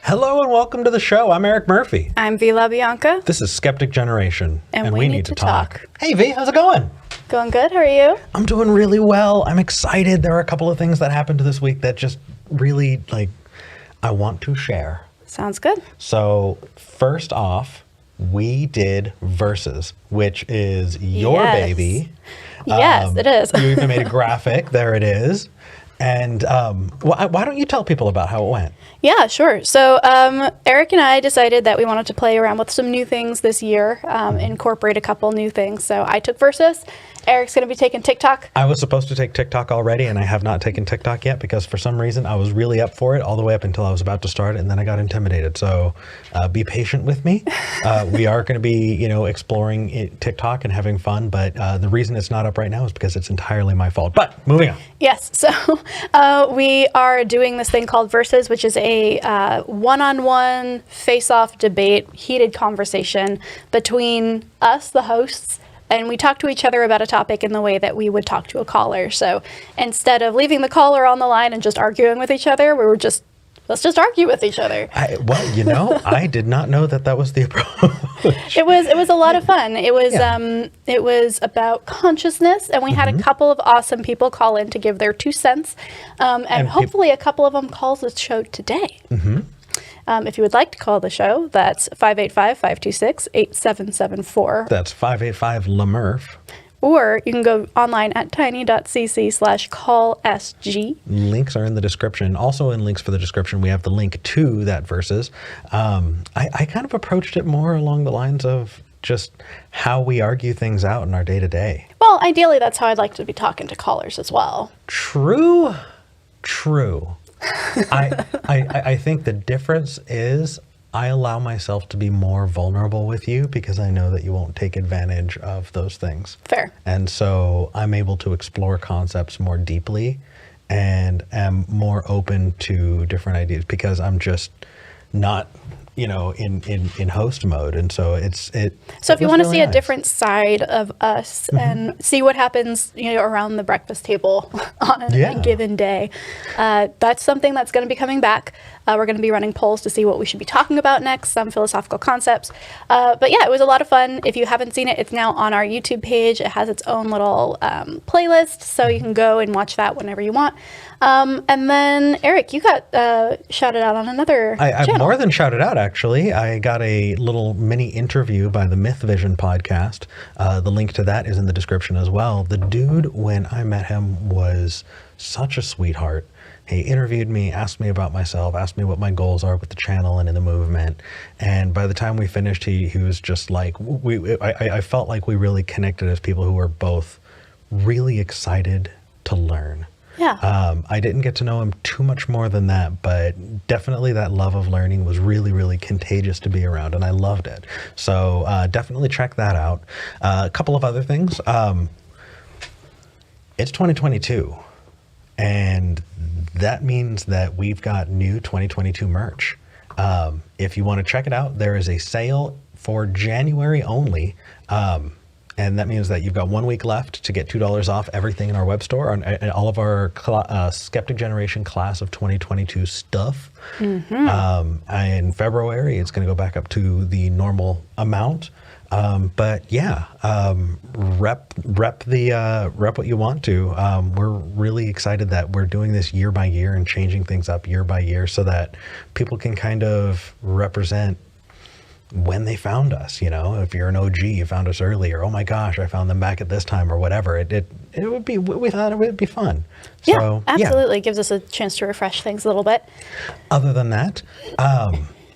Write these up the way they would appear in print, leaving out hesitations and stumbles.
Hello and welcome to the show. I'm Eric Murphy. I'm V LaBianca. This is Skeptic Generation. And we need to talk. Hey V, how's it going? Going good, how are you? I'm doing really well. I'm excited. There are a couple of things that happened this week that just really, I want to share. Sounds good. So, first off, we did Versus, which is your baby. Yes, it is. You even made a graphic. There it is. And why don't you tell people about how it went? Yeah, sure. So Eric and I decided that we wanted to play around with some new things this year, incorporate a couple new things. So I took Versus. Eric's going to be taking TikTok. I was supposed to take TikTok already, and I have not taken TikTok yet because for some reason I was really up for it all the way up until I was about to start, and then I got intimidated. So be patient with me. We are going to be, exploring TikTok and having fun, but the reason it's not up right now is because it's entirely my fault. But moving on. Yes. So we are doing this thing called Versus, which is a one-on-one face-off debate, heated conversation between us, the hosts, and we talk to each other about a topic in the way that we would talk to a caller. So instead of leaving the caller on the line and just arguing with each other, let's just argue with each other. I did not know that was the approach. It was a lot of fun. It was about consciousness, and we had a couple of awesome people call in to give their 2 cents, and hopefully a couple of them calls the show today. Mm-hmm. If you would like to call the show, that's 585-526-8774. That's 585-LaMurph. Or you can go online at tiny.cc/callSG. Links are in the description. Also in links for the description, we have the link to that Versus. I kind of approached it more along the lines of just how we argue things out in our day-to-day. Well, ideally, that's how I'd like to be talking to callers as well. True. I think the difference is I allow myself to be more vulnerable with you because I know that you won't take advantage of those things. Fair. And so I'm able to explore concepts more deeply and am more open to different ideas because I'm just not, in host mode. And so So if you want to see a different side of us and see what happens, around the breakfast table on a given day, that's something that's going to be coming back. We're going to be running polls to see what we should be talking about next, some philosophical concepts. But yeah, it was a lot of fun. If you haven't seen it, it's now on our YouTube page. It has its own little playlist, so you can go and watch that whenever you want. And then, Eric, you got shouted out on another channel. I more than shouted out, actually. I got a little mini interview by the Myth Vision podcast. The link to that is in the description as well. The dude, when I met him, was such a sweetheart. He interviewed me, asked me about myself, asked me what my goals are with the channel and in the movement. And by the time we finished, he was just like, I felt like we really connected as people who were both really excited to learn. Yeah. I didn't get to know him too much more than that, but definitely that love of learning was really, really contagious to be around, and I loved it. So definitely check that out. A couple of other things. It's 2022, and that means that we've got new 2022 merch. If you want to check it out, there is a sale for January only. And that means that you've got 1 week left to get $2 off everything in our web store and all of our Skeptic Generation class of 2022 stuff. Mm-hmm. In February, it's going to go back up to the normal amount. But yeah, rep what you want to. We're really excited that we're doing this year by year and changing things up year by year so that people can kind of represent when they found us. If you're an OG, you found us earlier. Oh my gosh, I found them back at this time or whatever. It would be. We thought it would be fun. Yeah, so, absolutely. Gives us a chance to refresh things a little bit. Other than that,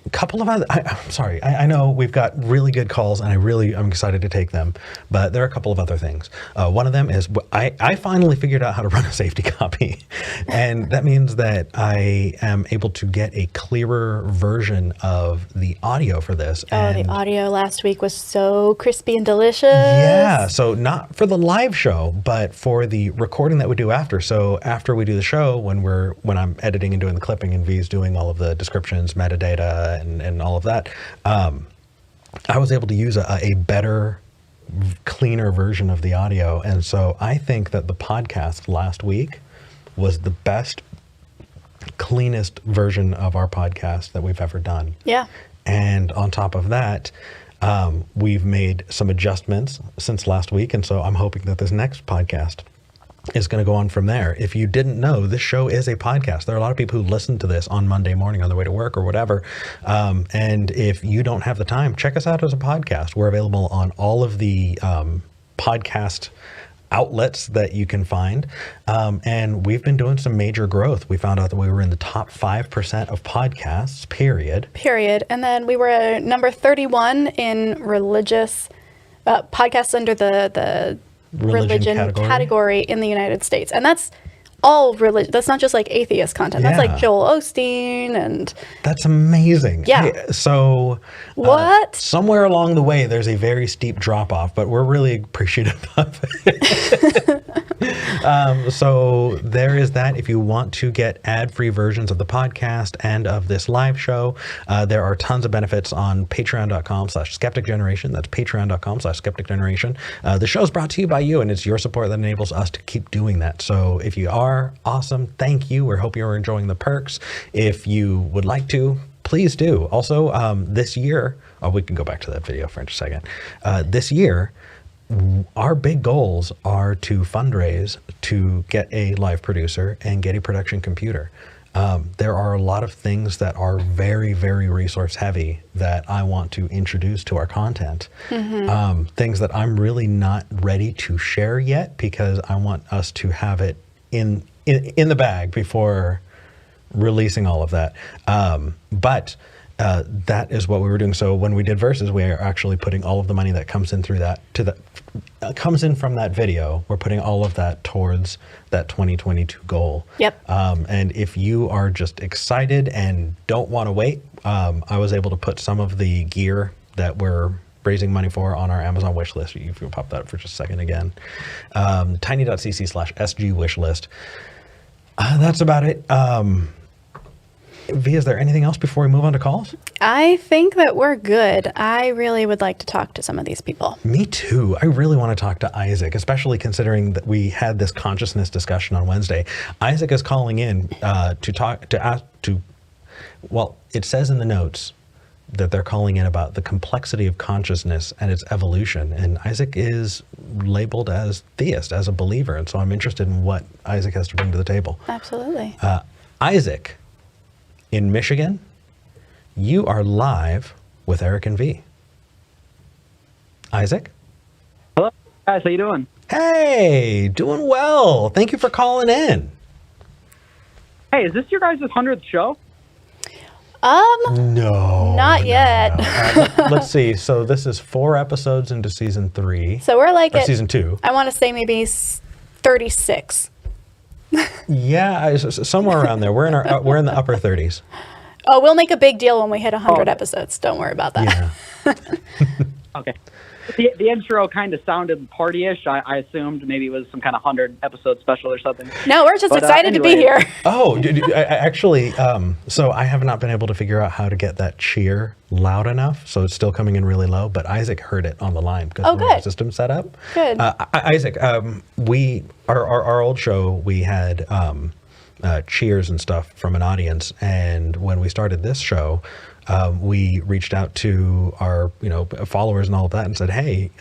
a couple of other. I'm sorry. I know we've got really good calls, and I'm excited to take them. But there are a couple of other things. One of them is I finally figured out how to run a safety copy, and that means that I am able to get a clearer version of the audio for this. The audio last week was so crispy and delicious. Yeah. So not for the live show, but for the recording that we do after. So after we do the show, when I'm editing and doing the clipping, and V's doing all of the descriptions, metadata, and all of that, I was able to use a better, cleaner version of the audio. And so I think that the podcast last week was the best cleanest version of our podcast that we've ever done. Yeah. And on top of that, we've made some adjustments since last week. And so I'm hoping that this next podcast is going to go on from there. If you didn't know, this show is a podcast. There are a lot of people who listen to this on Monday morning on their way to work or whatever. And if you don't have the time, check us out as a podcast. We're available on all of the podcast outlets that you can find. And we've been doing some major growth. We found out that we were in the top 5% of podcasts, period. And then we were number 31 in religious podcasts under the religion category in the United States. And that's all religion. That's not just like atheist content. That's like Joel Osteen and... That's amazing. Yeah. Hey, so... What? Somewhere along the way, there's a very steep drop off, but we're really appreciative of it. So there is that. If you want to get ad-free versions of the podcast and of this live show, there are tons of benefits on patreon.com/skepticgeneration. That's patreon.com/skepticgeneration. The show is brought to you by you, and it's your support that enables us to keep doing that. So if you are awesome, thank you. We hope you're enjoying the perks. If you would like to, please do. Also, this year, we can go back to that video for just a second. This year, our big goals are to fundraise to get a live producer and get a production computer. There are a lot of things that are very, very resource heavy that I want to introduce to our content. Things that I'm really not ready to share yet because I want us to have it in the bag before releasing all of that. But that is what we were doing. So when we did Versus, we are actually putting all of the money that comes in through that comes in from that video. We're putting all of that towards that 2022 goal. Yep. And if you are just excited and don't want to wait, I was able to put some of the gear that we're raising money for on our Amazon wish list. You can pop that up for just a second again. tiny.cc/SG wish list. That's about it. V, is there anything else before we move on to calls? I think that we're good. I really would like to talk to some of these people. Me too. I really want to talk to Isaac, especially considering that we had this consciousness discussion on Wednesday. Isaac is calling in well, it says in the notes that they're calling in about the complexity of consciousness and its evolution. And Isaac is labeled as theist, as a believer. And so I'm interested in what Isaac has to bring to the table. Absolutely. Isaac, in Michigan, you are live with Eric and V. Isaac? Hello, guys. How you doing? Hey, doing well. Thank you for calling in. Hey, is this your guys' 100th show? No. Not yet. Let's see. So this is 4 episodes into season 3. So we're like at season 2. I want to say maybe 36. Yeah, somewhere around there. We're in the upper 30s. Oh, we'll make a big deal when we hit 100 episodes. Don't worry about that. Yeah. Okay. The intro kind of sounded party-ish. I assumed maybe it was some kind of 100-episode special or something. No, we're just excited to be here. Oh, actually, so I have not been able to figure out how to get that cheer loud enough, so it's still coming in really low, but Isaac heard it on the line because of the system set up. Good. Isaac, our old show, we had cheers and stuff from an audience, and when we started this show, we reached out to our followers and all of that and said, hey,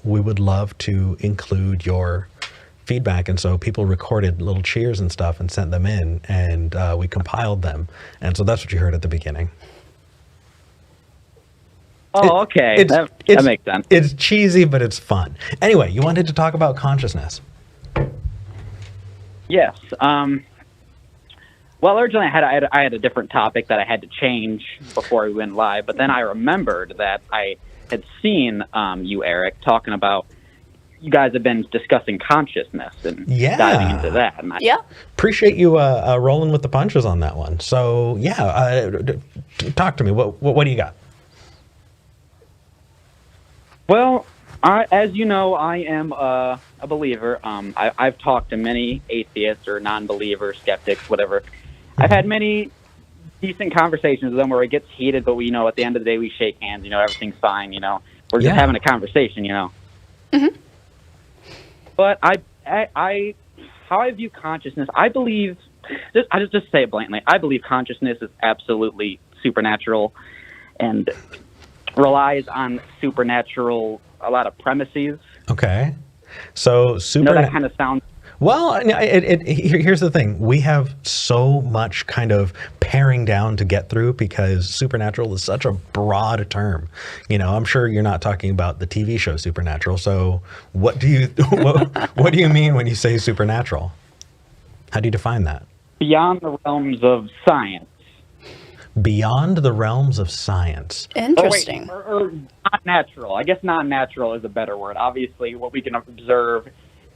we would love to include your feedback. And so people recorded little cheers and stuff and sent them in, and we compiled them. And so that's what you heard at the beginning. Oh, okay. That makes sense. It's cheesy, but it's fun. Anyway, you wanted to talk about consciousness. Yes. Well, originally I had a different topic that I had to change before we went live, but then I remembered that I had seen you, Eric, talking about you guys have been discussing consciousness and diving into that. And appreciate you rolling with the punches on that one. So talk to me. What do you got? Well, as you know, I am a believer. I've talked to many atheists or non-believers, skeptics, whatever. I've had many decent conversations with them where it gets heated, but at the end of the day, we shake hands. Everything's fine. We're just having a conversation. Mm-hmm. But how I view consciousness, I believe I just say it blatantly. I believe consciousness is absolutely supernatural and relies on supernatural, a lot of premises. Okay. So That kind of sounds... Well, here's the thing. We have so much kind of paring down to get through because supernatural is such a broad term. I'm sure you're not talking about the TV show Supernatural. So what do you what do you mean when you say supernatural? How do you define that? Beyond the realms of science. Beyond the realms of science. Interesting. Or not natural. I guess non-natural is a better word. Obviously, what we can observe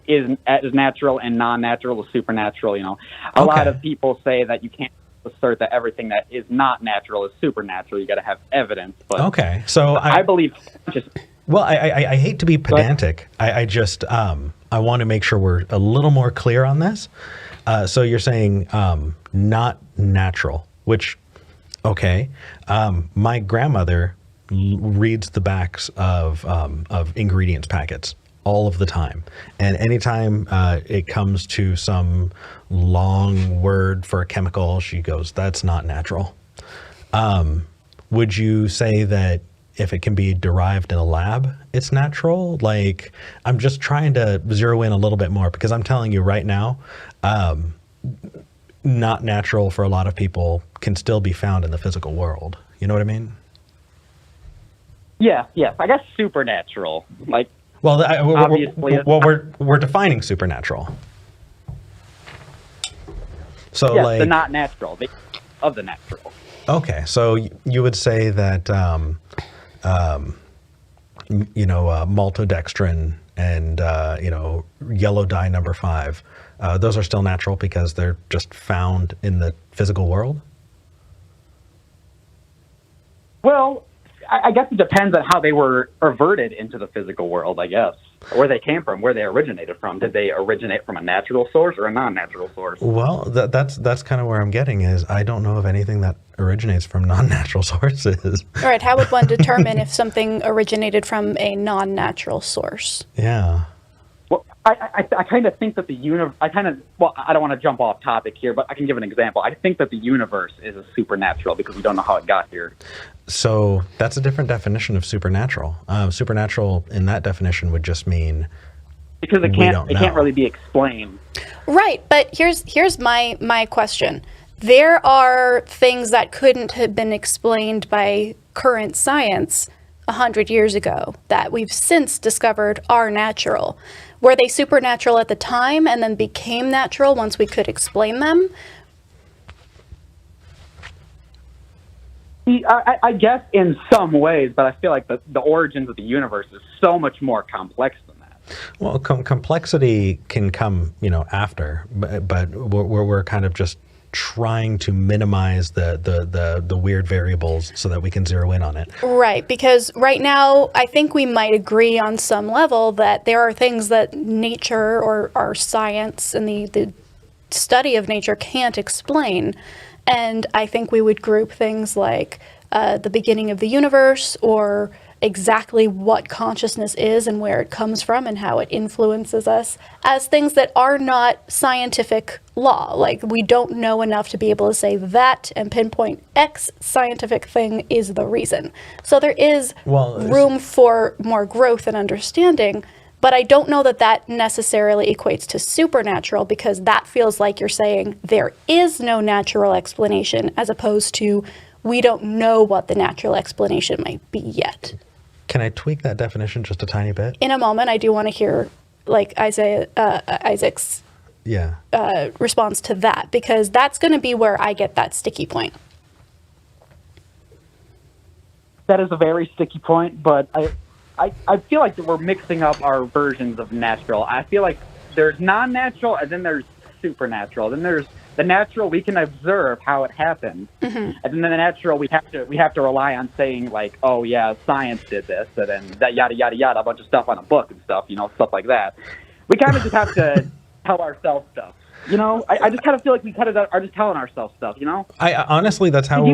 is natural, and non-natural is supernatural. A lot of people say that you can't assert that everything that is not natural is supernatural. You got to have evidence. But okay, so I believe just... Well, I hate to be pedantic. I just I want to make sure we're a little more clear on this. So you're saying not natural, which, okay. My grandmother reads the backs of ingredients packets all of the time. And anytime it comes to some long word for a chemical, she goes, that's not natural. Would you say that if it can be derived in a lab, it's natural? Like, I'm just trying to zero in a little bit more because I'm telling you right now, not natural for a lot of people can still be found in the physical world. You know what I mean? Yeah. I guess supernatural. Like, well, obviously, we're defining supernatural. So, yes, like the not natural, of the natural. Okay, so you would say that maltodextrin and yellow dye number 5, those are still natural because they're just found in the physical world? Well, I guess it depends on how they were reverted into the physical world, I guess. Where they came from, where they originated from. Did they originate from a natural source or a non-natural source? Well, that's kind of where I'm getting is I don't know of anything that originates from non-natural sources. All right, how would one determine if something originated from a non-natural source? Yeah. Well, I kind of think that the universe, I don't want to jump off topic here, but I can give an example. I think that the universe is a supernatural because we don't know how it got here. So that's a different definition of supernatural. Supernatural in that definition would just mean because it can't really be explained. Right, but here's my question. There are things that couldn't have been explained by current science 100 years ago that we've since discovered are natural. Were they supernatural at the time and then became natural once we could explain them? I guess in some ways, but I feel like the origins of the universe is so much more complex than that. Well, complexity can come, after, but we're kind of just trying to minimize the weird variables so that we can zero in on it. Right, because right now I think we might agree on some level that there are things that nature or our science and the study of nature can't explain. And I think we would group things like the beginning of the universe or exactly what consciousness is and where it comes from and how it influences us as things that are not scientific law. Like, we don't know enough to be able to say that and pinpoint X scientific thing is the reason. So there is room for more growth and understanding. But I don't know that that necessarily equates to supernatural because that feels like you're saying there is no natural explanation as opposed to we don't know what the natural explanation might be yet. Can I tweak that definition just a tiny bit? In a moment, I do want to hear Isaac's response to that because that's going to be where I get that sticky point. That is a very sticky point, but I feel like we're mixing up our versions of natural. I feel like there's non-natural, and then there's supernatural. Then there's the natural. We can observe how it happened, and then the natural we have to rely on saying like, oh yeah, science did this, and then that yada yada yada, a bunch of stuff on a book and stuff, stuff like that. We kind of just have to tell ourselves stuff. I just kind of feel like we are just telling ourselves stuff. I honestly, that's how.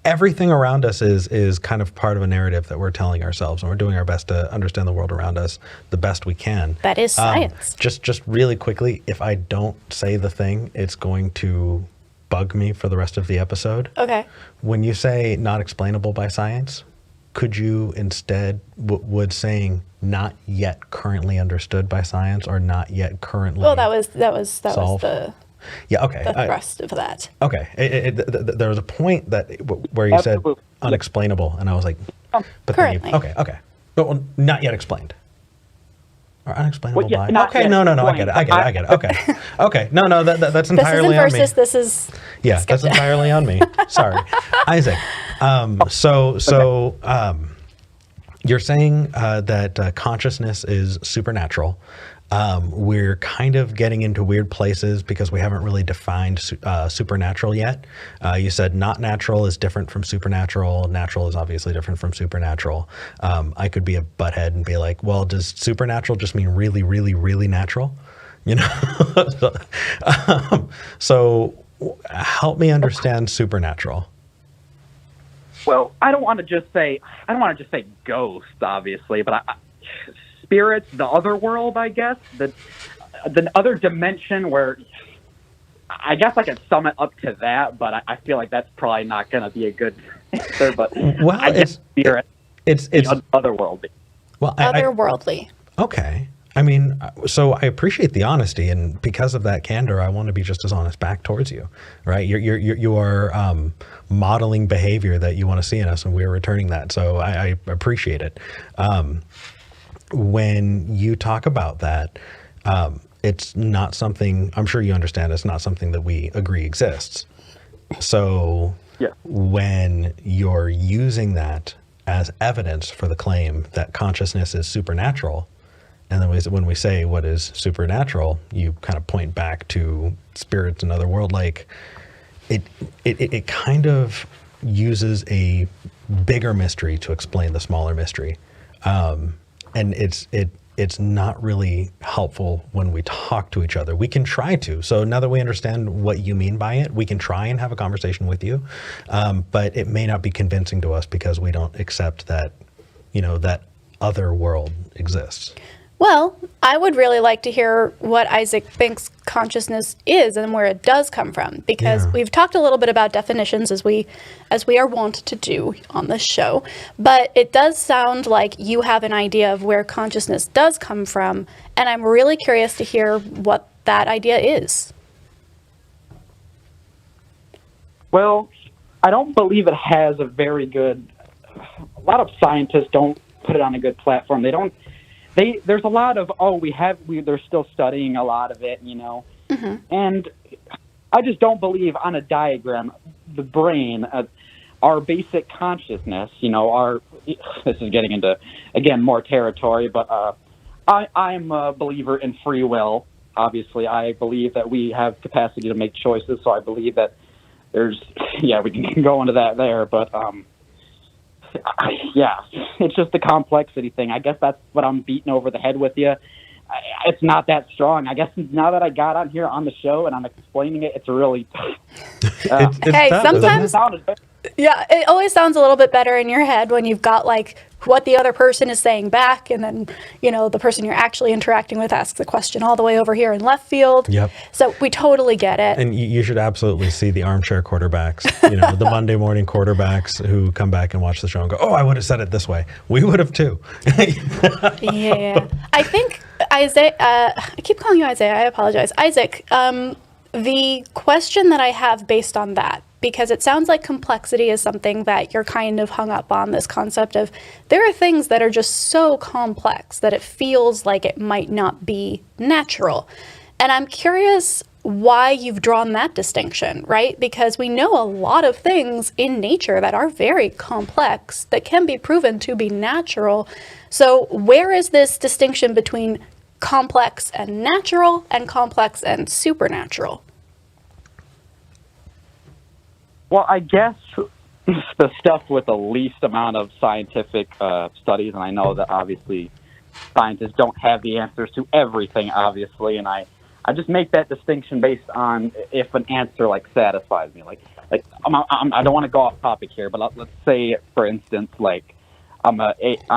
everything around us is kind of part of a narrative that we're telling ourselves, and we're doing our best to understand the world around us the best we can. That is science. Just really quickly, if I don't say the thing, it's going to bug me for the rest of the episode. Okay. When you say not explainable by science, could you instead, would saying not yet currently understood by science or not yet currently Well, that was solved? the Yeah, okay. the thrust of that. Okay. There was a point where you said unexplainable, and I was like, but currently. Okay. Well, not yet explained. Or unexplainable Well, yeah, by. not Okay, yet no, I explained. get it. Okay. Okay. No, that's entirely This on isn't me. versus, this is Yeah, that's entirely on me. Sorry. Isaac. You're saying that consciousness is supernatural. We're kind of getting into weird places because we haven't really defined supernatural yet. You said not natural is different from supernatural. Natural is obviously different from supernatural. I could be a butthead and be like, well, does supernatural just mean really, really, really natural? You know? So help me understand supernatural. Well, I don't want to just say ghosts, obviously, but spirits, the other world, I guess, the other dimension where I guess I could sum it up to that, but I feel like that's probably not going to be a good answer. But well, I guess spirit, it's otherworldly. Well, otherworldly. Okay. I mean, so I appreciate the honesty, and because of that candor, I want to be just as honest back towards you, right? You are modeling behavior that you want to see in us, and we're returning that. So I appreciate it. When you talk about that, it's not something, I'm sure you understand, it's not something that we agree exists. So yeah. When you're using that as evidence for the claim that consciousness is supernatural, and then when we say what is supernatural, you kind of point back to spirits and other world, like it kind of uses a bigger mystery to explain the smaller mystery. And it's not really helpful when we talk to each other. We can try to. So now that we understand what you mean by it, we can try and have a conversation with you. But it may not be convincing to us because we don't accept that, that other world exists. Well, I would really like to hear what Isaac thinks consciousness is and where it does come from, because we've talked a little bit about definitions as we are wont to do on this show, but it does sound like you have an idea of where consciousness does come from, and I'm really curious to hear what that idea is. Well, I don't believe it has a very good, a lot of scientists don't put it on a good platform. There's a lot of, they're still studying a lot of it, Mm-hmm. And I just don't believe on a diagram, the brain, our basic consciousness, this is getting into, again, more territory, but I'm a believer in free will. Obviously, I believe that we have capacity to make choices, so I believe that we can go into that there, but it's just the complexity thing. I guess that's what I'm beating over the head with you. It's not that strong. I guess now that I got on here on the show and I'm explaining it, it's really sometimes it always sounds a little bit better in your head when you've got like what the other person is saying back, and then the person you're actually interacting with asks a question all the way over here in left field. Yep. So we totally get it. And you should absolutely see the armchair quarterbacks, the Monday morning quarterbacks who come back and watch the show and go, oh, I would have said it this way. We would have too. Yeah. I think Isaiah, I keep calling you Isaiah, I apologize. Isaac, the question that I have based on that, because it sounds like complexity is something that you're kind of hung up on, this concept of there are things that are just so complex that it feels like it might not be natural. And I'm curious why you've drawn that distinction, right? Because we know a lot of things in nature that are very complex that can be proven to be natural. So where is this distinction between complex and natural and complex and supernatural? Well, I guess the stuff with the least amount of scientific studies, and I know that obviously scientists don't have the answers to everything, obviously, and I I just make that distinction based on if an answer like satisfies me. Like I don't want to go off topic here, but let's say, for instance, like I'm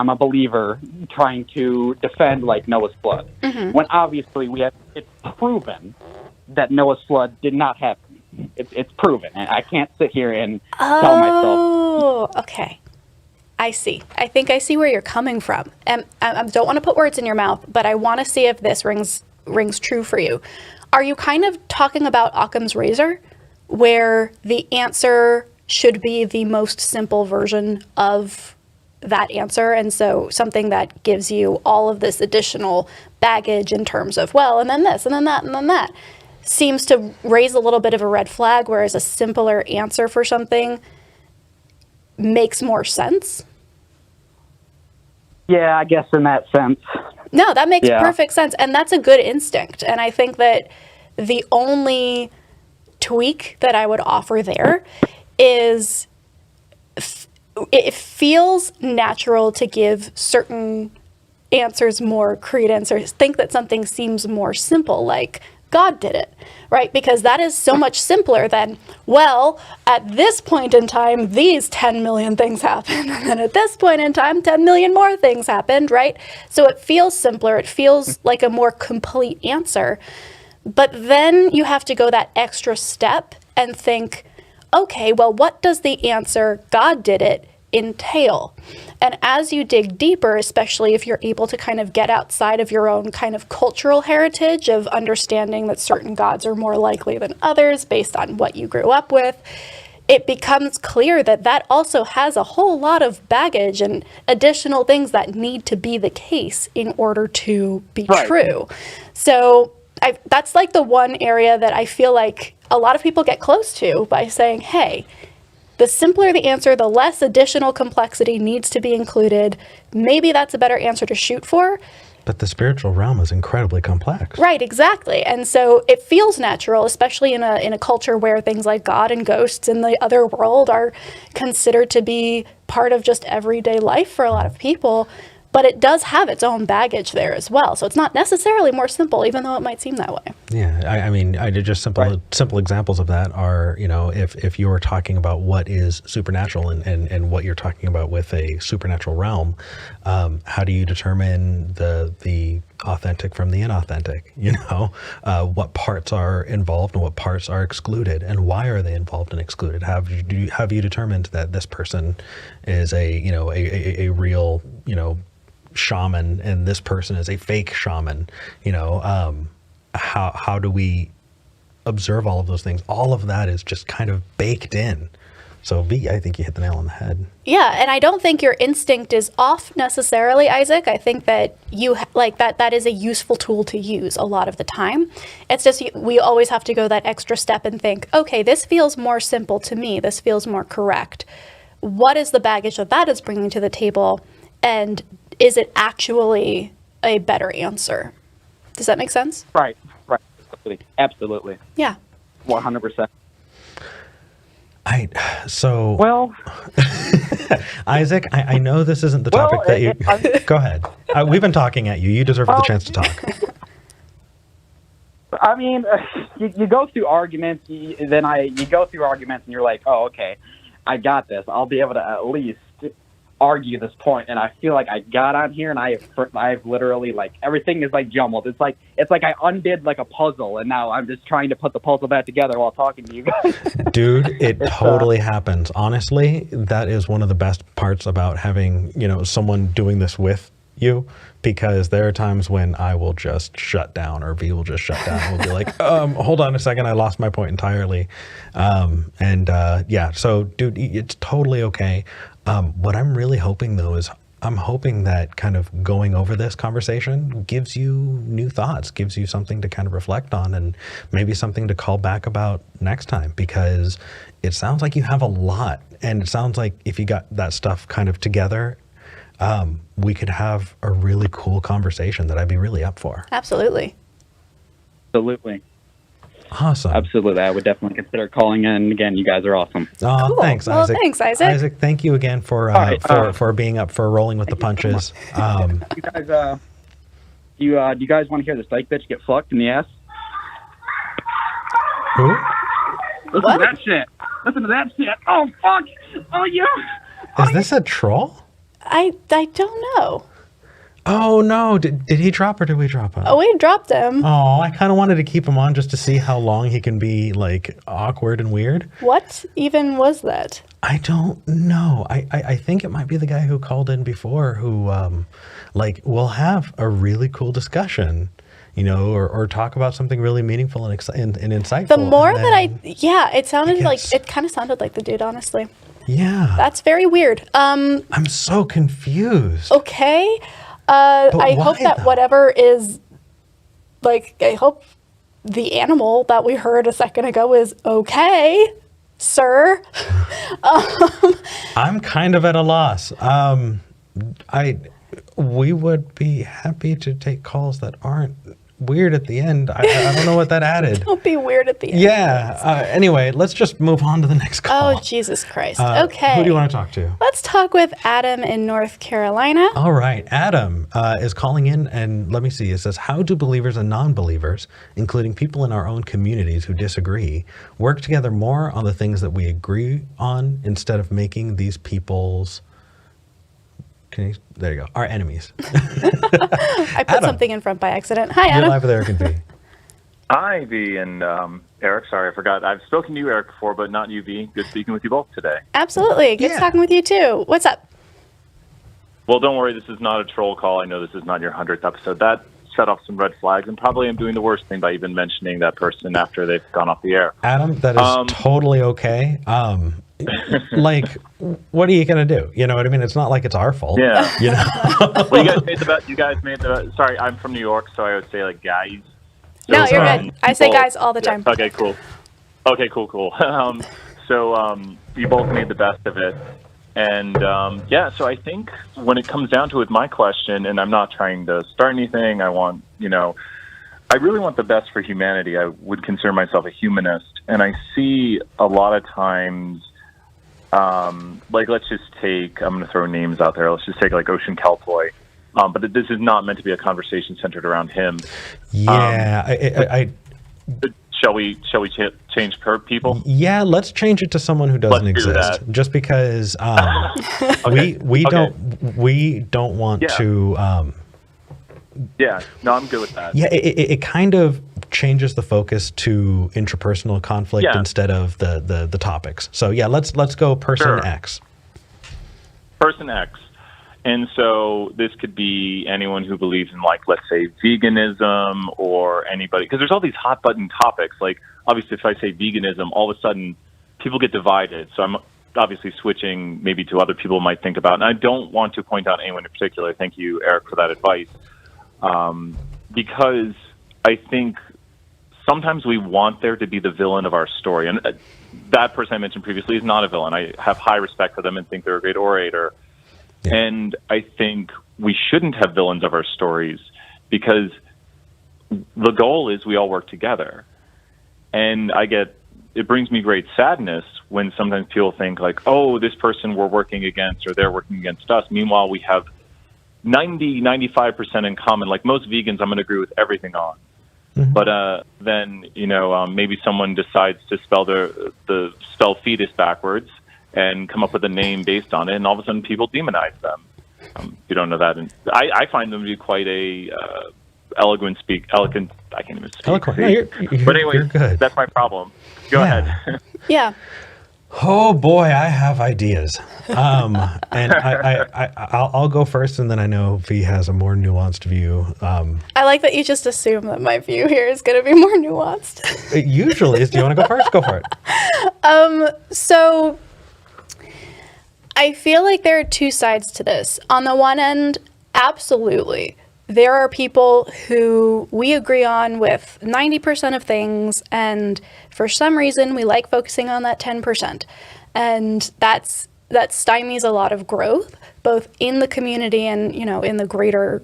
a believer trying to defend like Noah's flood, when obviously it's proven that Noah's flood did not happen. It's proven, and I can't sit here and tell myself. Oh, okay. I see. I think I see where you're coming from, and I don't want to put words in your mouth, but I want to see if this rings true for you. Are you kind of talking about Occam's razor, where the answer should be the most simple version of that answer, and so something that gives you all of this additional baggage in terms of, well, and then this, and then that, and then that, seems to raise a little bit of a red flag, whereas a simpler answer for something makes more sense? Yeah, I guess in that sense. No, that makes perfect sense, and that's a good instinct. And I think that the only tweak that I would offer there is it feels natural to give certain answers more credence, or think that something seems more simple, like God did it, right? Because that is so much simpler than, well, at this point in time, these 10 million things happened, and then at this point in time, 10 million more things happened, right? So it feels simpler. It feels like a more complete answer. But then you have to go that extra step and think, okay, well, what does the answer, God did it, entail? And as you dig deeper, especially if you're able to kind of get outside of your own kind of cultural heritage of understanding that certain gods are more likely than others based on what you grew up with, it becomes clear that that also has a whole lot of baggage and additional things that need to be the case in order to be true. So that's like the one area that I feel like a lot of people get close to by saying, hey, the simpler the answer, the less additional complexity needs to be included. Maybe that's a better answer to shoot for. But the spiritual realm is incredibly complex. Right, exactly. And so it feels natural, especially in a culture where things like God and ghosts and the other world are considered to be part of just everyday life for a lot of people. But it does have its own baggage there as well. So it's not necessarily more simple, even though it might seem that way. Yeah, I mean, I did just simple examples of that are, you know, if you're talking about what is supernatural and what you're talking about with a supernatural realm, how do you determine the authentic from the inauthentic? You know, what parts are involved and what parts are excluded, and why are they involved and excluded? Have you determined that this person is a real, shaman, and this person is a fake shaman? How do we observe all of those things? All of that is just kind of baked in. So I think you hit the nail on the head. Yeah, and I don't think your instinct is off necessarily, Isaac. I think that that is a useful tool to use a lot of the time. It's just we always have to go that extra step and think, okay, this feels more simple to me. This feels more correct. What is the baggage that is bringing to the table? And is it actually a better answer? Does that make sense? Right. Absolutely. Yeah. 100%. Well, Isaac, I know this isn't the topic that you... Go ahead. We've been talking at you. You deserve the chance to talk. I mean, you go through arguments, you go through arguments, and you're like, oh, okay, I got this. I'll be able to at least argue this point. And I feel like I got on here, and I've literally, like, everything is, like, jumbled. It's like I undid, like, a puzzle, and now I'm just trying to put the puzzle back together while talking to you guys. Dude, it totally happens. Honestly, that is one of the best parts about having, someone doing this with you, because there are times when I will just shut down, or V will just shut down. We'll be like, hold on a second, I lost my point entirely. So dude, it's totally okay. What I'm really hoping though is I'm hoping that kind of going over this conversation gives you new thoughts, gives you something to kind of reflect on, and maybe something to call back about next time, because it sounds like you have a lot, and it sounds like if you got that stuff kind of together, we could have a really cool conversation that I'd be really up for. Absolutely. Awesome. Absolutely. I would definitely consider calling in. Again, you guys are awesome. Oh, cool. Thanks, Isaac. Well, thanks, Isaac. Isaac, thank you again for being up for rolling with the punches. You guys, do you guys want to hear the psych bitch get fucked in the ass? Who? Listen to that shit. Listen to that shit. Oh, fuck. Oh, yeah. Is this a troll? I don't know. Oh, no. Did he drop or did we drop him? Oh, we dropped him. Oh, I kind of wanted to keep him on just to see how long he can be, like, awkward and weird. What even was that? I don't know. I think it might be the guy who called in before who, like, will have a really cool discussion, you know, or talk about something really meaningful and insightful. The more that it sounded it kind of sounded like the dude, honestly. Yeah. That's very weird. I'm so confused. Okay. I hope that though? whatever is, like, I hope the animal that we heard a second ago is okay, sir. I'm kind of at a loss. We would be happy to take calls that aren't weird at the end. I don't know what that added. Don't be weird at the end. Yeah. Anyway, let's just move on to the next call. Oh, Jesus Christ. Okay. Who do you want to talk to? Let's talk with Adam in North Carolina. All right. Adam is calling in, and let me see. It says, how do believers and non-believers, including people in our own communities who disagree, work together more on the things that we agree on instead of making these people's... there you go. Our enemies. I put something in front by accident. Hi, Adam. You're live with Eric and V. Hi, V and Eric. Sorry, I forgot. I've spoken to you, Eric, before, but not you, V. Good speaking with you both today. Absolutely. Good talking with you, too. What's up? Well, don't worry. This is not a troll call. I know this is not your 100th episode. That set off some red flags, and probably I'm doing the worst thing by even mentioning that person after they've gone off the air. Adam, that is totally okay. Like, what are you going to do? You know what I mean? It's not like it's our fault. Yeah. You know? Well, you guys made the sorry, I'm from New York, so I would say, like, guys. So, no, you're good. I say guys all the time. Okay, cool. Okay, cool. So you both made the best of it. And, so I think when it comes down to it, my question, and I'm not trying to start anything, I really want the best for humanity. I would consider myself a humanist. And I see a lot of times, like, let's just take, I'm going to throw names out there. Let's just take, like, Ocean Keltoy. But this is not meant to be a conversation centered around him. Yeah. Shall we change people? Yeah, let's change it to someone who doesn't exist. Just because Okay. we don't want to. Yeah, no, I'm good with that. Yeah, it kind of changes the focus to interpersonal conflict instead of the topics. So yeah, let's go person X. Person X. And so this could be anyone who believes in, like, let's say veganism, or anybody, because there's all these hot button topics. Like, obviously, if I say veganism, all of a sudden people get divided. So I'm obviously switching maybe to other people might think about. And I don't want to point out anyone in particular. Thank you, Eric, for that advice. Because I think sometimes we want there to be the villain of our story. And that person I mentioned previously is not a villain. I have high respect for them and think they're a great orator. Yeah. And I think we shouldn't have villains of our stories, because the goal is we all work together. And it brings me great sadness when sometimes people think, like, oh, this person we're working against or they're working against us. Meanwhile, we have 95% in common. Like most vegans, I'm going to agree with everything on. Mm-hmm. But then, maybe someone decides to spell fetus backwards and come up with a name based on it, and all of a sudden people demonize them. You don't know that. And I find them to be quite eloquent. I can't even speak. Eloquent. No, but anyway, you're good. That's my problem. Go ahead. Yeah. Oh boy, I have ideas. And I'll go first, and then I know V has a more nuanced view. I like that you just assume that my view here is going to be more nuanced. It usually is. Do you want to go first? Go for it. So I feel like there are two sides to this. On the one end, absolutely, there are people who we agree on with 90% of things, and for some reason we like focusing on that 10%. And that stymies a lot of growth, both in the community and, in the greater,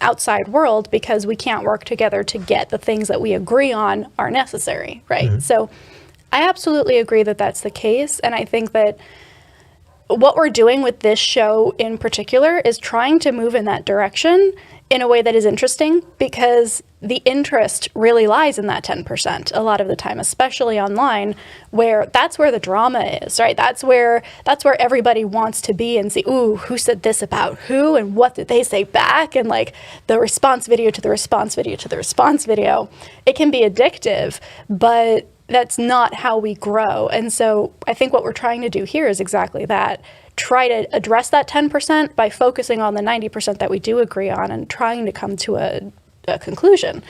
outside world, because we can't work together to get the things that we agree on are necessary, right? Mm-hmm. So I absolutely agree that that's the case, and I think that what we're doing with this show in particular is trying to move in that direction in a way that is interesting, because the interest really lies in that 10% a lot of the time, especially online, where that's where the drama is, right? That's where everybody wants to be and see, ooh, who said this about who and what did they say back? And like the response video to the response video to the response video. It can be addictive, but that's not how we grow. And so I think what we're trying to do here is exactly that. Try to address that 10% by focusing on the 90% that we do agree on and trying to come to a conclusion.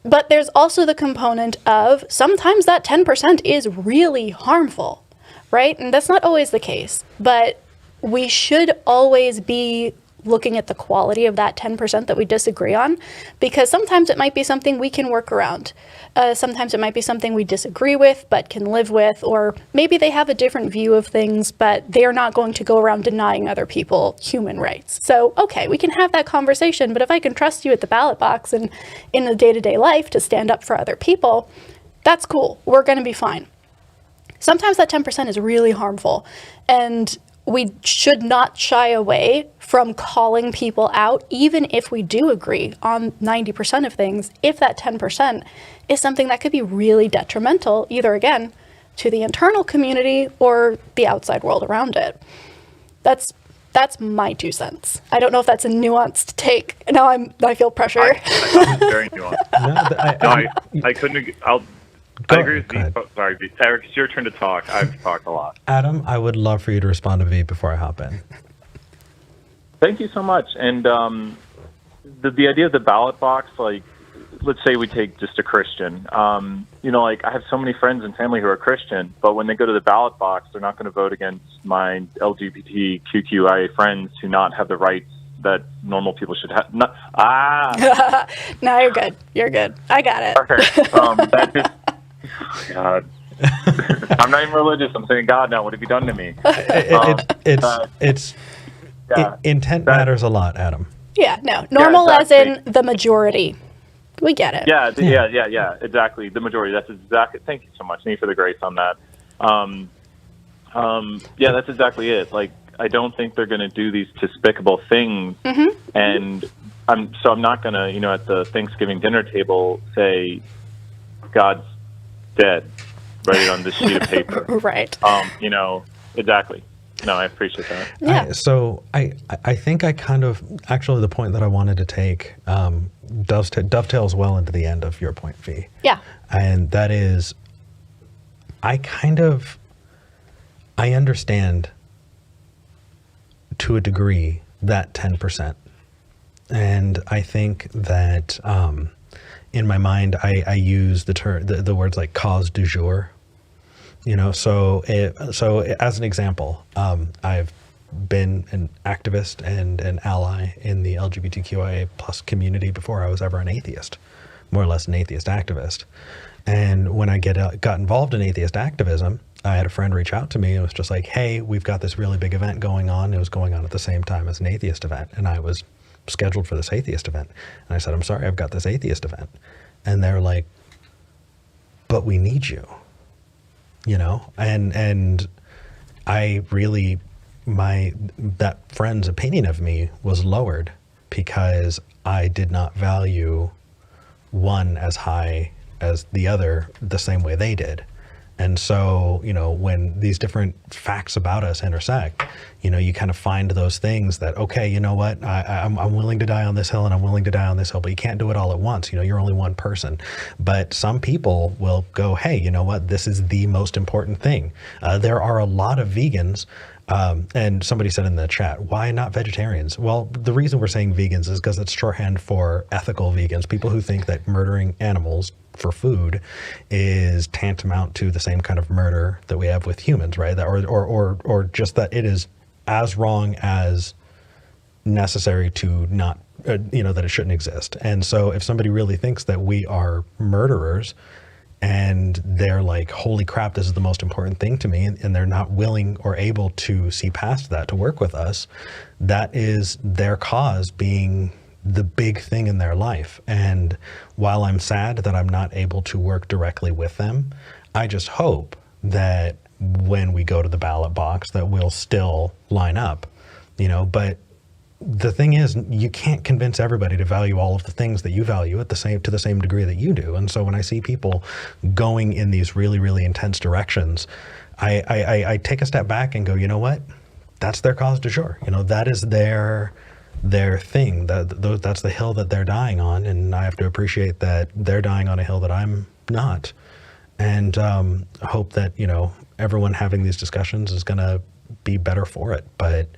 But there's also the component of sometimes that 10% is really harmful, right? And that's not always the case, but we should always be looking at the quality of that 10% that we disagree on, because sometimes it might be something we can work around. Sometimes it might be something we disagree with but can live with, or maybe they have a different view of things, but they're not going to go around denying other people human rights. So, okay, we can have that conversation, but if I can trust you at the ballot box and in the day-to-day life to stand up for other people, that's cool. We're going to be fine. Sometimes that 10% is really harmful, and we should not shy away from calling people out, even if we do agree on 90% of things, if that 10% is something that could be really detrimental, either, again, to the internal community or the outside world around it. That's my 2 cents. I don't know if that's a nuanced take. Now I feel pressure. I thought it was very nuanced. I couldn't. I agree with you. Sorry, Eric, it's your turn to talk. I've talked a lot. Adam, I would love for you to respond to V before I hop in. Thank you so much. And the idea of the ballot box, like, let's say we take just a Christian. Like, I have so many friends and family who are Christian, but when they go to the ballot box, they're not going to vote against my LGBTQIA friends who not have the rights that normal people should have. No, you're good. You're good. I got it. Okay. That just... God. I'm not even religious. I'm saying, God, now what have you done to me? Intent matters a lot, Adam. Yeah, no. Normal as in the majority. We get it. Yeah, exactly. The majority. That's exactly. Thank you so much. Thank you for the grace on that. That's exactly it. Like, I don't think they're going to do these despicable things. Mm-hmm. And I'm not going to, at the Thanksgiving dinner table say, God's dead, write it on this sheet of paper. Right. Exactly. No, I appreciate that. Yeah. I think I kind of, actually the point that I wanted to take dovetails well into the end of your point, V. Yeah. And that is, I understand to a degree that 10%. And I think that in my mind, I use the words like cause du jour. So as an example, I've been an activist and an ally in the LGBTQIA plus community before I was ever an atheist, more or less an atheist activist. And when I got involved in atheist activism, I had a friend reach out to me and was just like, hey, we've got this really big event going on. It was going on at the same time as an atheist event. And I was scheduled for this atheist event. And I said, I'm sorry, I've got this atheist event. And they're like, but we need you, and I really, that friend's opinion of me was lowered because I did not value one as high as the other the same way they did. And so, when these different facts about us intersect, you kind of find those things that, okay, you know what, I'm willing to die on this hill and I'm willing to die on this hill, but you can't do it all at once. You're only one person. But some people will go, hey, you know what, this is the most important thing. There are a lot of vegans. And somebody said in the chat, why not vegetarians? Well, the reason we're saying vegans is because it's shorthand for ethical vegans, people who think that murdering animals for food is tantamount to the same kind of murder that we have with humans, right? That, or just that it is as wrong as necessary to not, that it shouldn't exist. And so if somebody really thinks that we are murderers, and they're like, holy crap, this is the most important thing to me, and they're not willing or able to see past that to work with us, that is their cause being the big thing in their life. And while I'm sad that I'm not able to work directly with them, I just hope that when we go to the ballot box that we'll still line up, but the thing is, you can't convince everybody to value all of the things that you value to the same degree that you do. And so when I see people going in these really, really intense directions, I take a step back and go, you know what? That's their cause du jour. You know, that is their thing. That's the hill that they're dying on, and I have to appreciate that they're dying on a hill that I'm not. And hope that, you know, everyone having these discussions is going to be better for it. But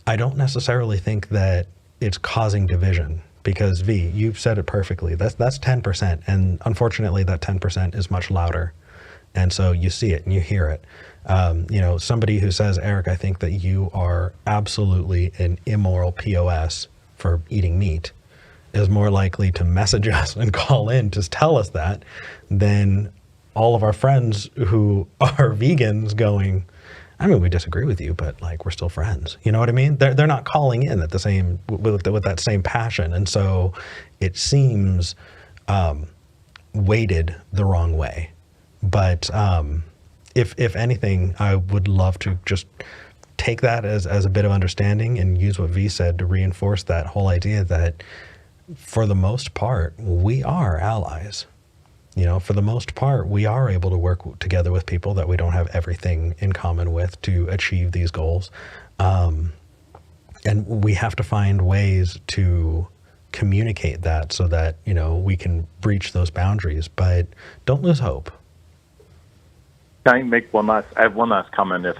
I don't necessarily think that it's causing division, because V, you've said it perfectly. That's 10%, and unfortunately that 10% is much louder, and so you see it and you hear it. You know, somebody who says, Eric, I think that you are absolutely an immoral POS for eating meat, is more likely to message us and call in to tell us that than all of our friends who are vegans going, I mean, we disagree with you, but like, we're still friends. You know what I mean? They're not calling in at the same, with that same passion. And so it seems weighted the wrong way. But if anything, I would love to just take that as a bit of understanding and use what V said to reinforce that whole idea that for the most part, we are allies. You know, for the most part, we are able to work together with people that we don't have everything in common with to achieve these goals. And we have to find ways to communicate that so that, you know, we can breach those boundaries, but don't lose hope. Can I make I have one last comment if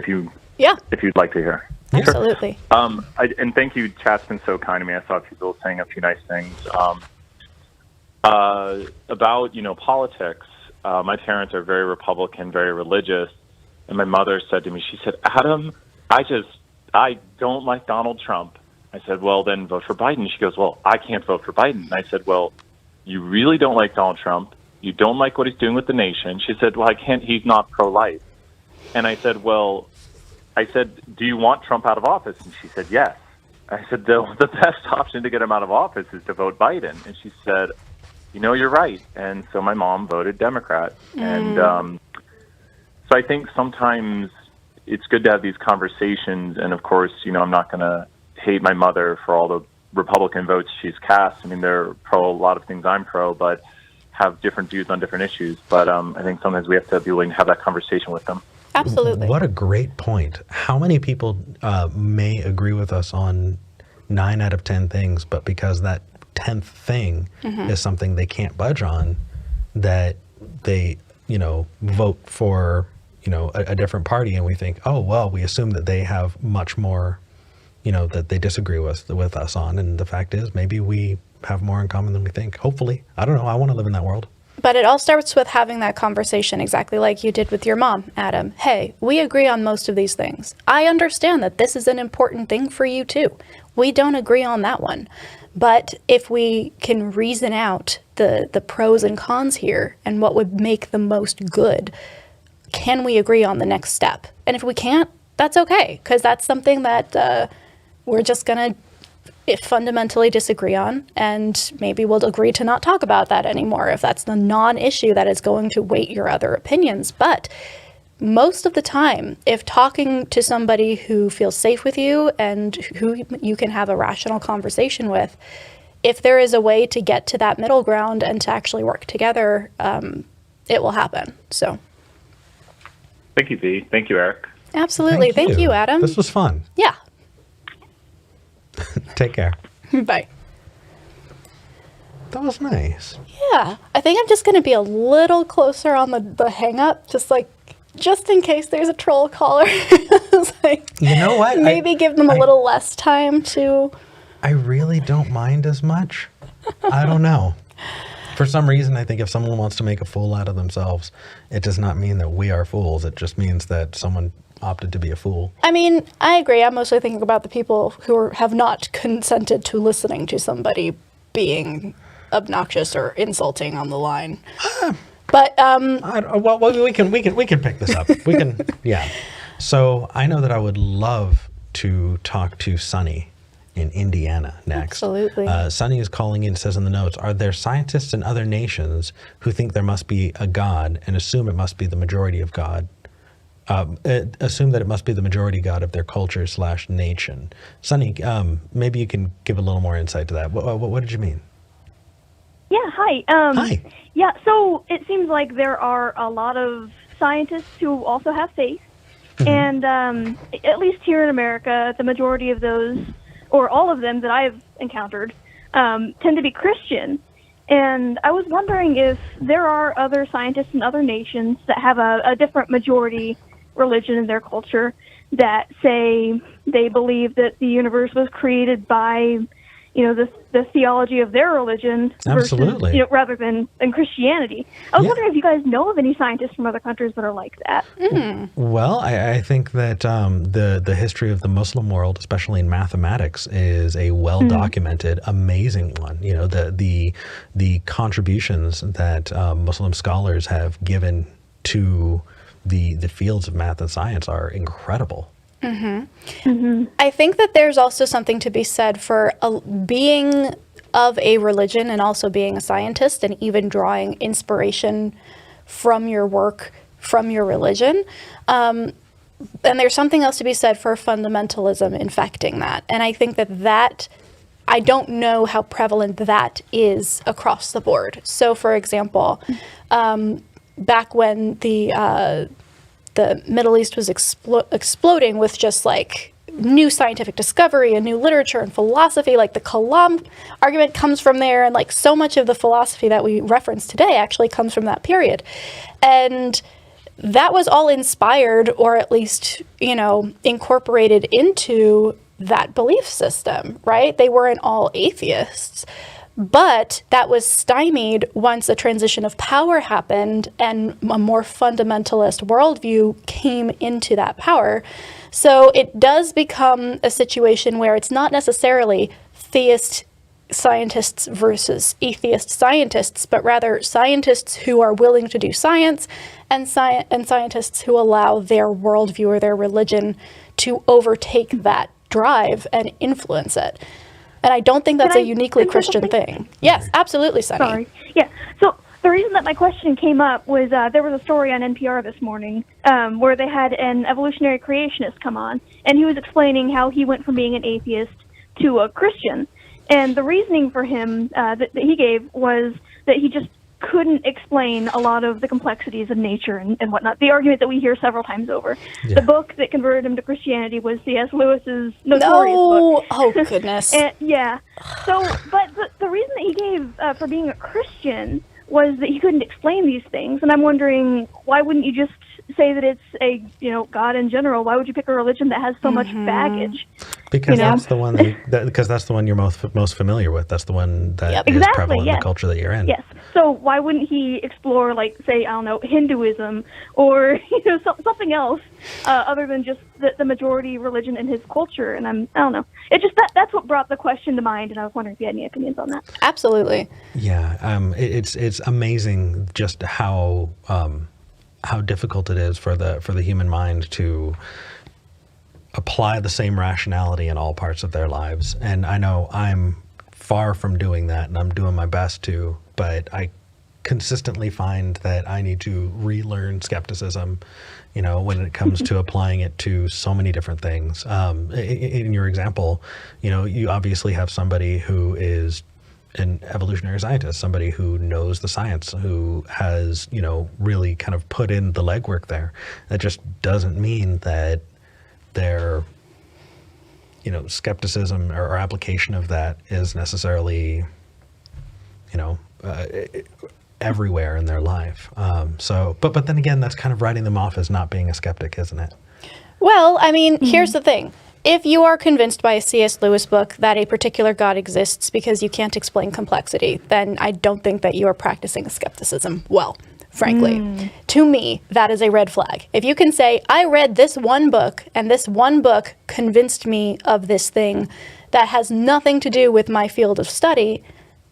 you'd like to hear. Absolutely. And thank you, chat's been so kind to me. I saw people saying a few nice things. About, you know, politics. My parents are very Republican, very religious, and my mother said to me, she said, Adam, I don't like Donald Trump. I said, well, then vote for Biden. She goes, well, I can't vote for Biden. And I said, well, you really don't like Donald Trump. You don't like what he's doing with the nation. She said, well, he's not pro-life. And I said, do you want Trump out of office? And she said, yes. I said, the best option to get him out of office is to vote Biden. And she said, you know, you're right. And so my mom voted Democrat. And so I think sometimes it's good to have these conversations. And of course, you know, I'm not going to hate my mother for all the Republican votes she's cast. I mean, they're pro a lot of things I'm pro, but have different views on different issues. But I think sometimes we have to be willing to have that conversation with them. Absolutely. What a great point. How many people may agree with us on 9 out of 10 things, but because that 10th thing is something they can't budge on, that they, you know, vote for, you know, a different party, and we think, oh, well, we assume that they have much more, you know, that they disagree with us on. And the fact is, maybe we have more in common than we think. Hopefully. I don't know. I want to live in that world. But it all starts with having that conversation exactly like you did with your mom, Adam. Hey, we agree on most of these things. I understand that this is an important thing for you too. We don't agree on that one. But if we can reason out the pros and cons here and what would make the most good, can we agree on the next step? And if we can't, that's okay, because that's something that we're just going to fundamentally disagree on, and maybe we'll agree to not talk about that anymore if that's the non-issue that is going to weight your other opinions. But most of the time, if talking to somebody who feels safe with you and who you can have a rational conversation with, if there is a way to get to that middle ground and to actually work together, it will happen. So, thank you, V. Thank you, Eric. Absolutely. Thank you, Adam. This was fun. Yeah. Take care. Bye. That was nice. Yeah. I think I'm just going to be a little closer on the hang up, just in case there's a troll caller. You know what? Maybe give them a little less time to... I really don't mind as much. I don't know. For some reason, I think if someone wants to make a fool out of themselves, it does not mean that we are fools. It just means that someone opted to be a fool. I mean, I agree. I'm mostly thinking about the people who have not consented to listening to somebody being obnoxious or insulting on the line. But we can pick this up. We can, yeah. So I know that I would love to talk to Sunny in Indiana next. Absolutely. Sunny is calling in, says in the notes, are there scientists in other nations who think there must be a God and assume it must be the majority of God? assume that it must be the majority god of their culture / nation. Sunny, maybe you can give a little more insight to that. What did you mean? Yeah, hi. Hi. Yeah, so it seems like there are a lot of scientists who also have faith. And at least here in America, the majority of those, or all of them that I've encountered, tend to be Christian. And I was wondering if there are other scientists in other nations that have a different majority religion in their culture that say they believe that the universe was created by, the theology of their religion Absolutely. versus, rather than Christianity. I was wondering if you guys know of any scientists from other countries that are like that. Well, I think that the history of the Muslim world, especially in mathematics, is a well-documented, amazing one. The contributions that Muslim scholars have given to the fields of math and science are incredible. I think that there's also something to be said for being of a religion and also being a scientist and even drawing inspiration from your work, from your religion. And there's something else to be said for fundamentalism infecting that. And I think that I don't know how prevalent that is across the board. So, for example, back when the Middle East was exploding with just like new scientific discovery and new literature and philosophy, like the Kalam argument comes from there, and like so much of the philosophy that we reference today actually comes from that period. And that was all inspired, or at least, incorporated into that belief system, right? They weren't all atheists. But that was stymied once a transition of power happened and a more fundamentalist worldview came into that power. So it does become a situation where it's not necessarily theist scientists versus atheist scientists, but rather scientists who are willing to do science and scientists who allow their worldview or their religion to overtake that drive and influence it. And I don't think that's a uniquely Christian thing. Yes, absolutely, Sunny. Sorry. Yeah. So the reason that my question came up was there was a story on NPR this morning where they had an evolutionary creationist come on, and he was explaining how he went from being an atheist to a Christian. And the reasoning for him that he gave was that he just couldn't explain a lot of the complexities of nature and whatnot. The argument that we hear several times over. Yeah. The book that converted him to Christianity was C.S. Lewis's notorious book. Oh, goodness. Yeah. So, but the reason that he gave for being a Christian was that he couldn't explain these things. And I'm wondering, why wouldn't you just say that it's a, God in general? Why would you pick a religion that has so much baggage? Because that's the one because that's the one you're most familiar with. That's the one that is prevalent in the culture that you're in. Yes. So why wouldn't he explore, like, say, I don't know, Hinduism or something else other than just the majority religion in his culture? And I don't know. It just that's what brought the question to mind, and I was wondering if you had any opinions on that. Absolutely. Yeah. It's amazing just how difficult it is for the human mind to apply the same rationality in all parts of their lives. And I know I'm far from doing that, and I'm doing my best to, but I consistently find that I need to relearn skepticism, when it comes to applying it to so many different things. In your example, you obviously have somebody who is an evolutionary scientist, somebody who knows the science, who has, really kind of put in the legwork there. That just doesn't mean that their, skepticism or application of that is necessarily, everywhere in their life. But then again, that's kind of writing them off as not being a skeptic, isn't it? Well, I mean, here's the thing. If you are convinced by a C.S. Lewis book that a particular God exists because you can't explain complexity, then I don't think that you are practicing skepticism well, frankly. To me, that is a red flag. If you can say, I read this one book, and this one book convinced me of this thing that has nothing to do with my field of study,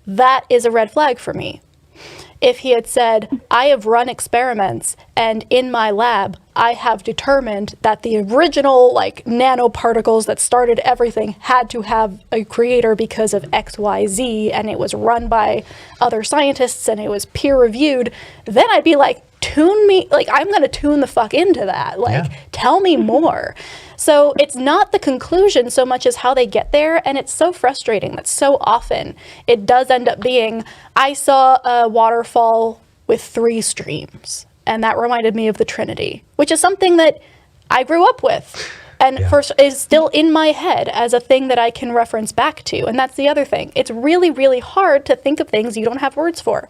that is a red flag for me. If he had said, I have run experiments, and in my lab, I have determined that the original nanoparticles that started everything had to have a creator because of X, Y, Z, and it was run by other scientists and it was peer reviewed, then I'd be like, tune me, like, I'm going to tune the fuck into that. Like, tell me more. So it's not the conclusion so much as how they get there. And it's so frustrating that so often it does end up being, I saw a waterfall with 3 streams, and that reminded me of the Trinity, which is something that I grew up with. And first is still in my head as a thing that I can reference back to. And that's the other thing. It's really, really hard to think of things you don't have words for.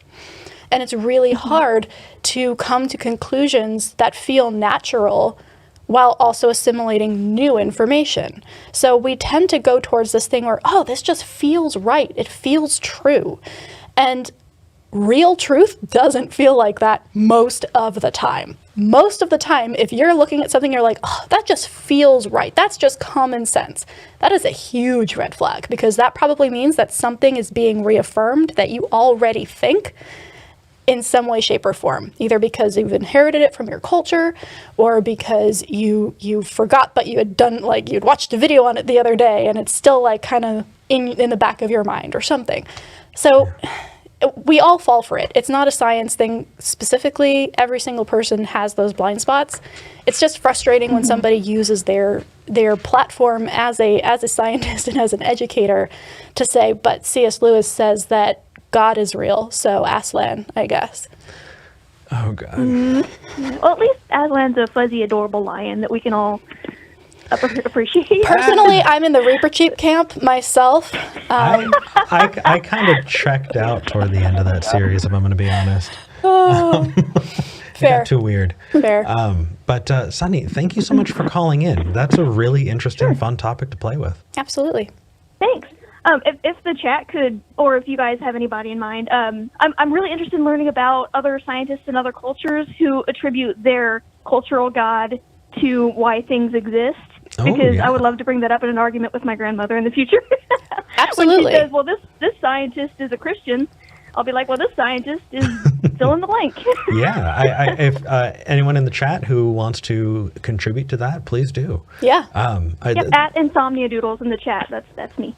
And it's really hard to come to conclusions that feel natural while also assimilating new information. So we tend to go towards this thing where, oh, this just feels right. It feels true. And real truth doesn't feel like that most of the time. Most of the time, if you're looking at something, you're like, oh, that just feels right. That's just common sense. That is a huge red flag, because that probably means that something is being reaffirmed that you already think in some way, shape, or form, either because you've inherited it from your culture, or because you forgot, but you had done, like, you'd watched a video on it the other day and it's still like kind of in the back of your mind or something. So we all fall for it. It's not a science thing specifically. Every single person has those blind spots. It's just frustrating when somebody uses their platform as a scientist and as an educator to say, but C.S. Lewis says that God is real, so Aslan, I guess. Oh, God. Well, at least Aslan's a fuzzy, adorable lion that we can all appreciate. Personally, I'm in the Reaper Cheap camp myself. I kind of checked out toward the end of that series, if I'm going to be honest. It got too weird. Fair. But Sunny, thank you so much for calling in. That's a really interesting, fun topic to play with. Absolutely. Thanks. If the chat could, or if you guys have anybody in mind, I'm really interested in learning about other scientists and other cultures who attribute their cultural god to why things exist. Because I would love to bring that up in an argument with my grandmother in the future. Absolutely. When she says, well, this scientist is a Christian, I'll be like, well, this scientist is fill in the blank. Yeah. If anyone in the chat who wants to contribute to that, please do. Yeah. At Insomnia Doodles in the chat. That's me.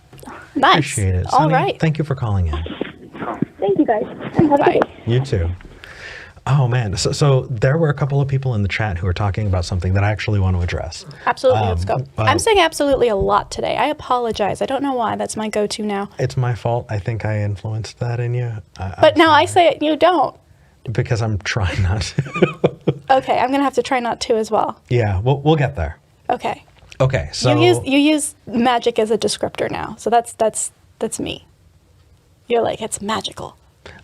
Nice. Appreciate it. All Sunny, right. Thank you for calling in. Thank you, guys. Have a good day. You too. Oh, man. So there were a couple of people in the chat who are talking about something that I actually want to address. Absolutely. Let's go. I'm saying absolutely a lot today. I apologize. I don't know why. That's my go-to now. It's my fault. I think I influenced that in you. But now I say it, you don't. Because I'm trying not to. Okay. I'm going to have to try not to as well. Yeah. We'll get there. Okay. Okay. So you use magic as a descriptor now. So that's me. You're like, it's magical.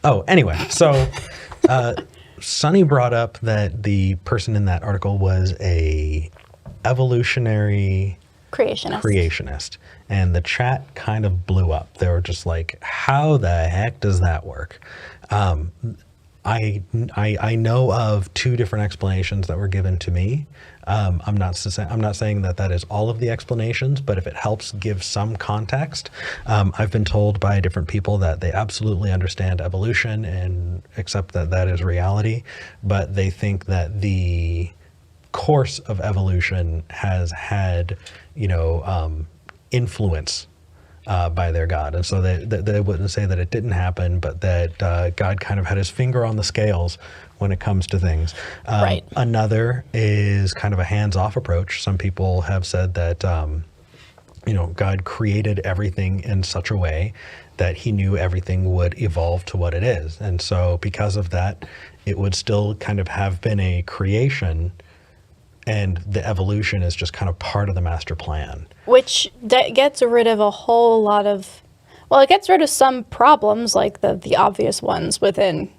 Oh, anyway. So Sunny brought up that the person in that article was a evolutionary creationist. And the chat kind of blew up. They were just like, how the heck does that work? I know of 2 different explanations that were given to me. I'm not saying that is all of the explanations, but if it helps give some context, I've been told by different people that they absolutely understand evolution and accept that is reality, but they think that the course of evolution has had, influence by their God. And so they wouldn't say that it didn't happen, but that God kind of had his finger on the scales when it comes to things. Right. Another is kind of a hands-off approach. Some people have said that, God created everything in such a way that he knew everything would evolve to what it is. And so because of that, it would still kind of have been a creation, and the evolution is just kind of part of the master plan. Which that gets rid of a whole lot of, it gets rid of some problems, like the obvious ones within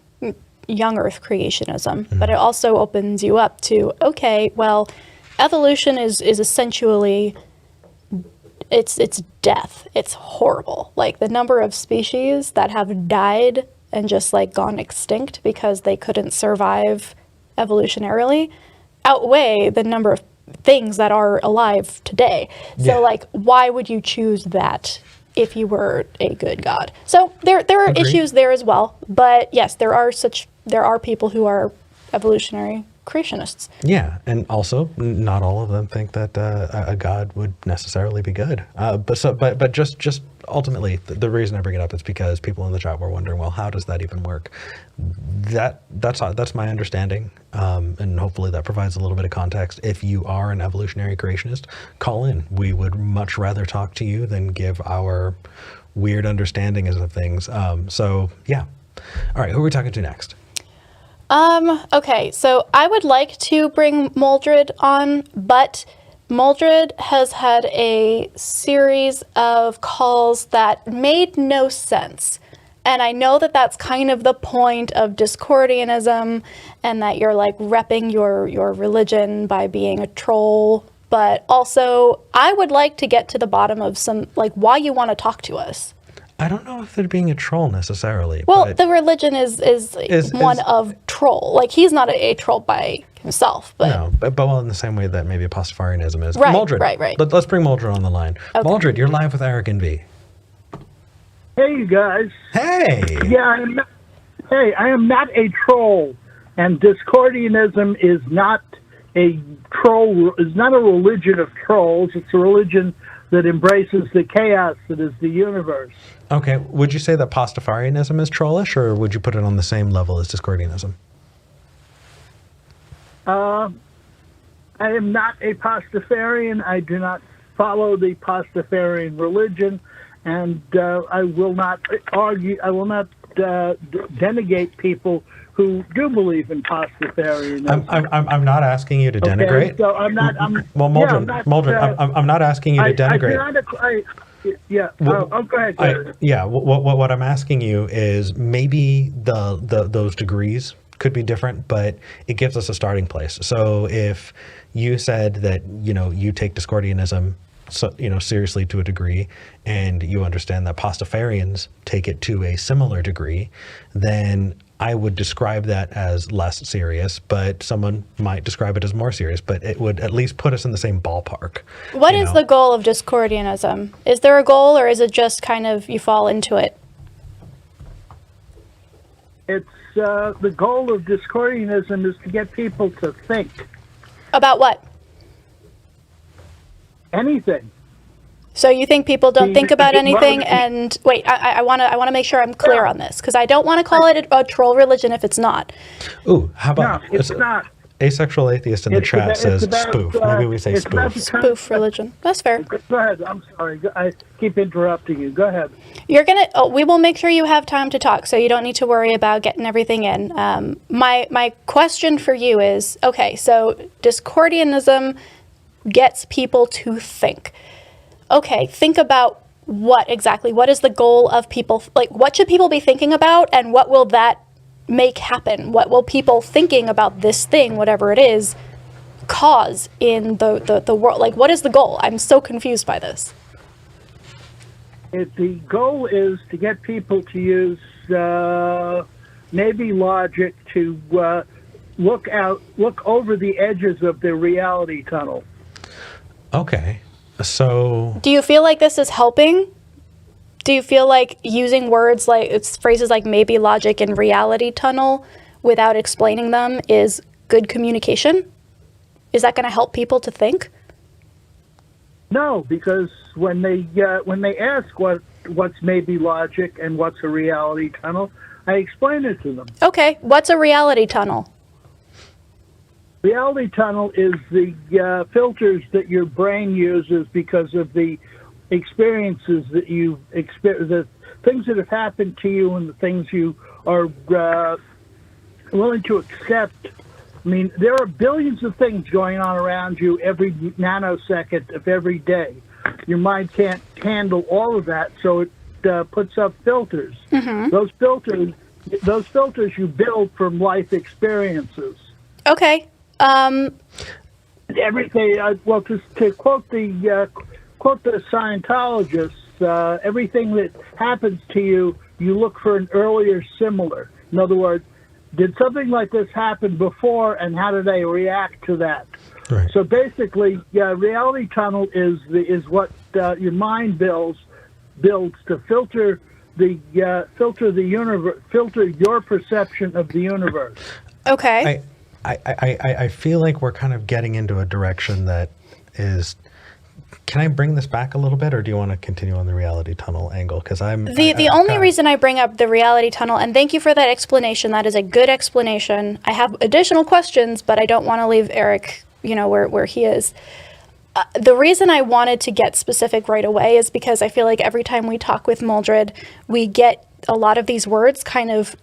young Earth creationism, but it also opens you up to, okay, well, evolution is essentially, it's death. It's horrible. Like the number of species that have died and just like gone extinct because they couldn't survive evolutionarily outweigh the number of things that are alive today. So like, why would you choose that if you were a good God? So there are issues there as well. But yes, there are people who are evolutionary creationists. Yeah, and also not all of them think that a God would necessarily be good. But just ultimately, the reason I bring it up is because people in the chat were wondering, well, how does that even work? That's my understanding, and hopefully that provides a little bit of context. If you are an evolutionary creationist, call in. We would much rather talk to you than give our weird understanding of things. So yeah. All right, who are we talking to next? Okay, so I would like to bring Moldred on, but Moldred has had a series of calls that made no sense. And I know that that's kind of the point of Discordianism, and that you're like repping your religion by being a troll. But also, I would like to get to the bottom of some, like, why you want to talk to us. I don't know if they're being a troll necessarily. Well, the religion is one of troll. Like, he's not a troll by himself, but... No, but well, in the same way that maybe Pastafarianism is. Right, Moldred, right. Let's bring Moldred on the line. Okay. Moldred, you're live with Eric and V. Hey, you guys. Hey. Yeah, I am not a troll, and Discordianism is not a troll. Is not a religion of trolls. It's a religion that embraces the chaos that is the universe. Okay, would you say that Pastafarianism is trollish, or would you put it on the same level as Discordianism? I am not a Pastafarian. I do not follow the Pastafarian religion, and I will not argue. I will not denegate people who do believe in Pastafarianism. I'm not asking you to denigrate. Okay, so I'm not. Moldred, I'm not asking you to denigrate. Go ahead. What I'm asking you is maybe those degrees could be different, but it gives us a starting place. So if you said that you take Discordianism seriously to a degree, and you understand that Pastafarians take it to a similar degree, then I would describe that as less serious, but someone might describe it as more serious, but it would at least put us in the same ballpark. What is the goal of Discordianism? Is there a goal, or is it just kind of you fall into it? It's the goal of Discordianism is to get people to think. About what? Anything. So you think people don't think about anything? And wait, I want to make sure I'm clear on this, because I don't want to call it a troll religion if it's not. Ooh, how about no, it's not. Asexual atheist in the chat says spoof. Maybe we say spoof. Spoof religion. That's fair. Go ahead. I'm sorry. I keep interrupting you. Go ahead. We will make sure you have time to talk, so you don't need to worry about getting everything in. My question for you is, okay, so Discordianism gets people to think. Okay, think about what is the goal of people, like what should people be thinking about, and what will that make happen? What will people thinking about this thing, whatever it is, cause in the world? Like, what is the goal? I'm so confused by this. The goal is to get people to use maybe logic to look over the edges of their reality tunnel. Okay, so... Do you feel like this is helping? Do you feel like using words like, phrases like maybe logic and reality tunnel without explaining them is good communication? Is that going to help people to think? No, because when they ask what's maybe logic and what's a reality tunnel, I explain it to them. Okay, what's a reality tunnel? Reality tunnel is the filters that your brain uses because of the experiences that you've experienced, the things that have happened to you and the things you are willing to accept. I mean, there are billions of things going on around you every nanosecond of every day. Your mind can't handle all of that, so it puts up filters. Mm-hmm. Those filters you build from life experiences. Okay. Everything. Well, to quote the Scientologists, everything that happens to you, you look for an earlier similar. In other words, did something like this happen before, and how did I react to that? Right. So basically, reality tunnel is what your mind builds to filter the universe, filter your perception of the universe. Okay. I feel like we're kind of getting into a direction that is can I bring this back a little bit, or do you want to continue on the reality tunnel angle? Because the only reason I bring up the reality tunnel, and thank you for that explanation. That is a good explanation. I have additional questions, but I don't want to leave Eric, where he is. The reason I wanted to get specific right away is because I feel like every time we talk with Moldred, we get a lot of these words kind of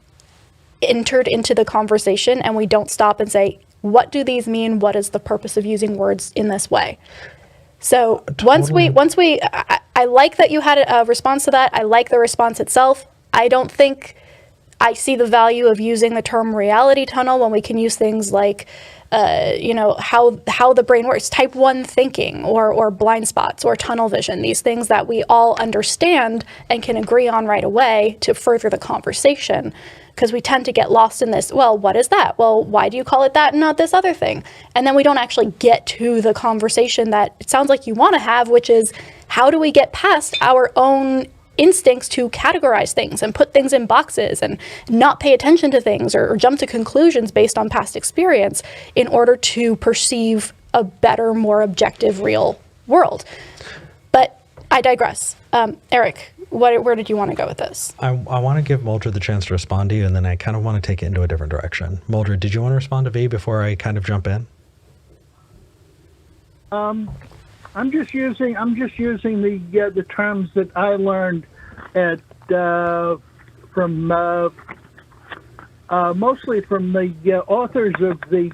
entered into the conversation, and we don't stop and say, what do these mean? What is the purpose of using words in this way? So totally. once we, I like that you had a response to that. I like the response itself. I don't think I see the value of using the term reality tunnel when we can use things like, how the brain works, type 1 thinking, or blind spots, or tunnel vision, these things that we all understand and can agree on right away to further the conversation. Because we tend to get lost in this, well, what is that? Well, why do you call it that and not this other thing? And then we don't actually get to the conversation that it sounds like you want to have, which is, how do we get past our own instincts to categorize things and put things in boxes and not pay attention to things or jump to conclusions based on past experience in order to perceive a better, more objective, real world? But I digress. Eric, where did you want to go with this? I want to give Moldred the chance to respond to you, and then I kind of want to take it into a different direction. Moldred, did you want to respond to V before I kind of jump in? I'm just using the terms that I learned from mostly from the authors of the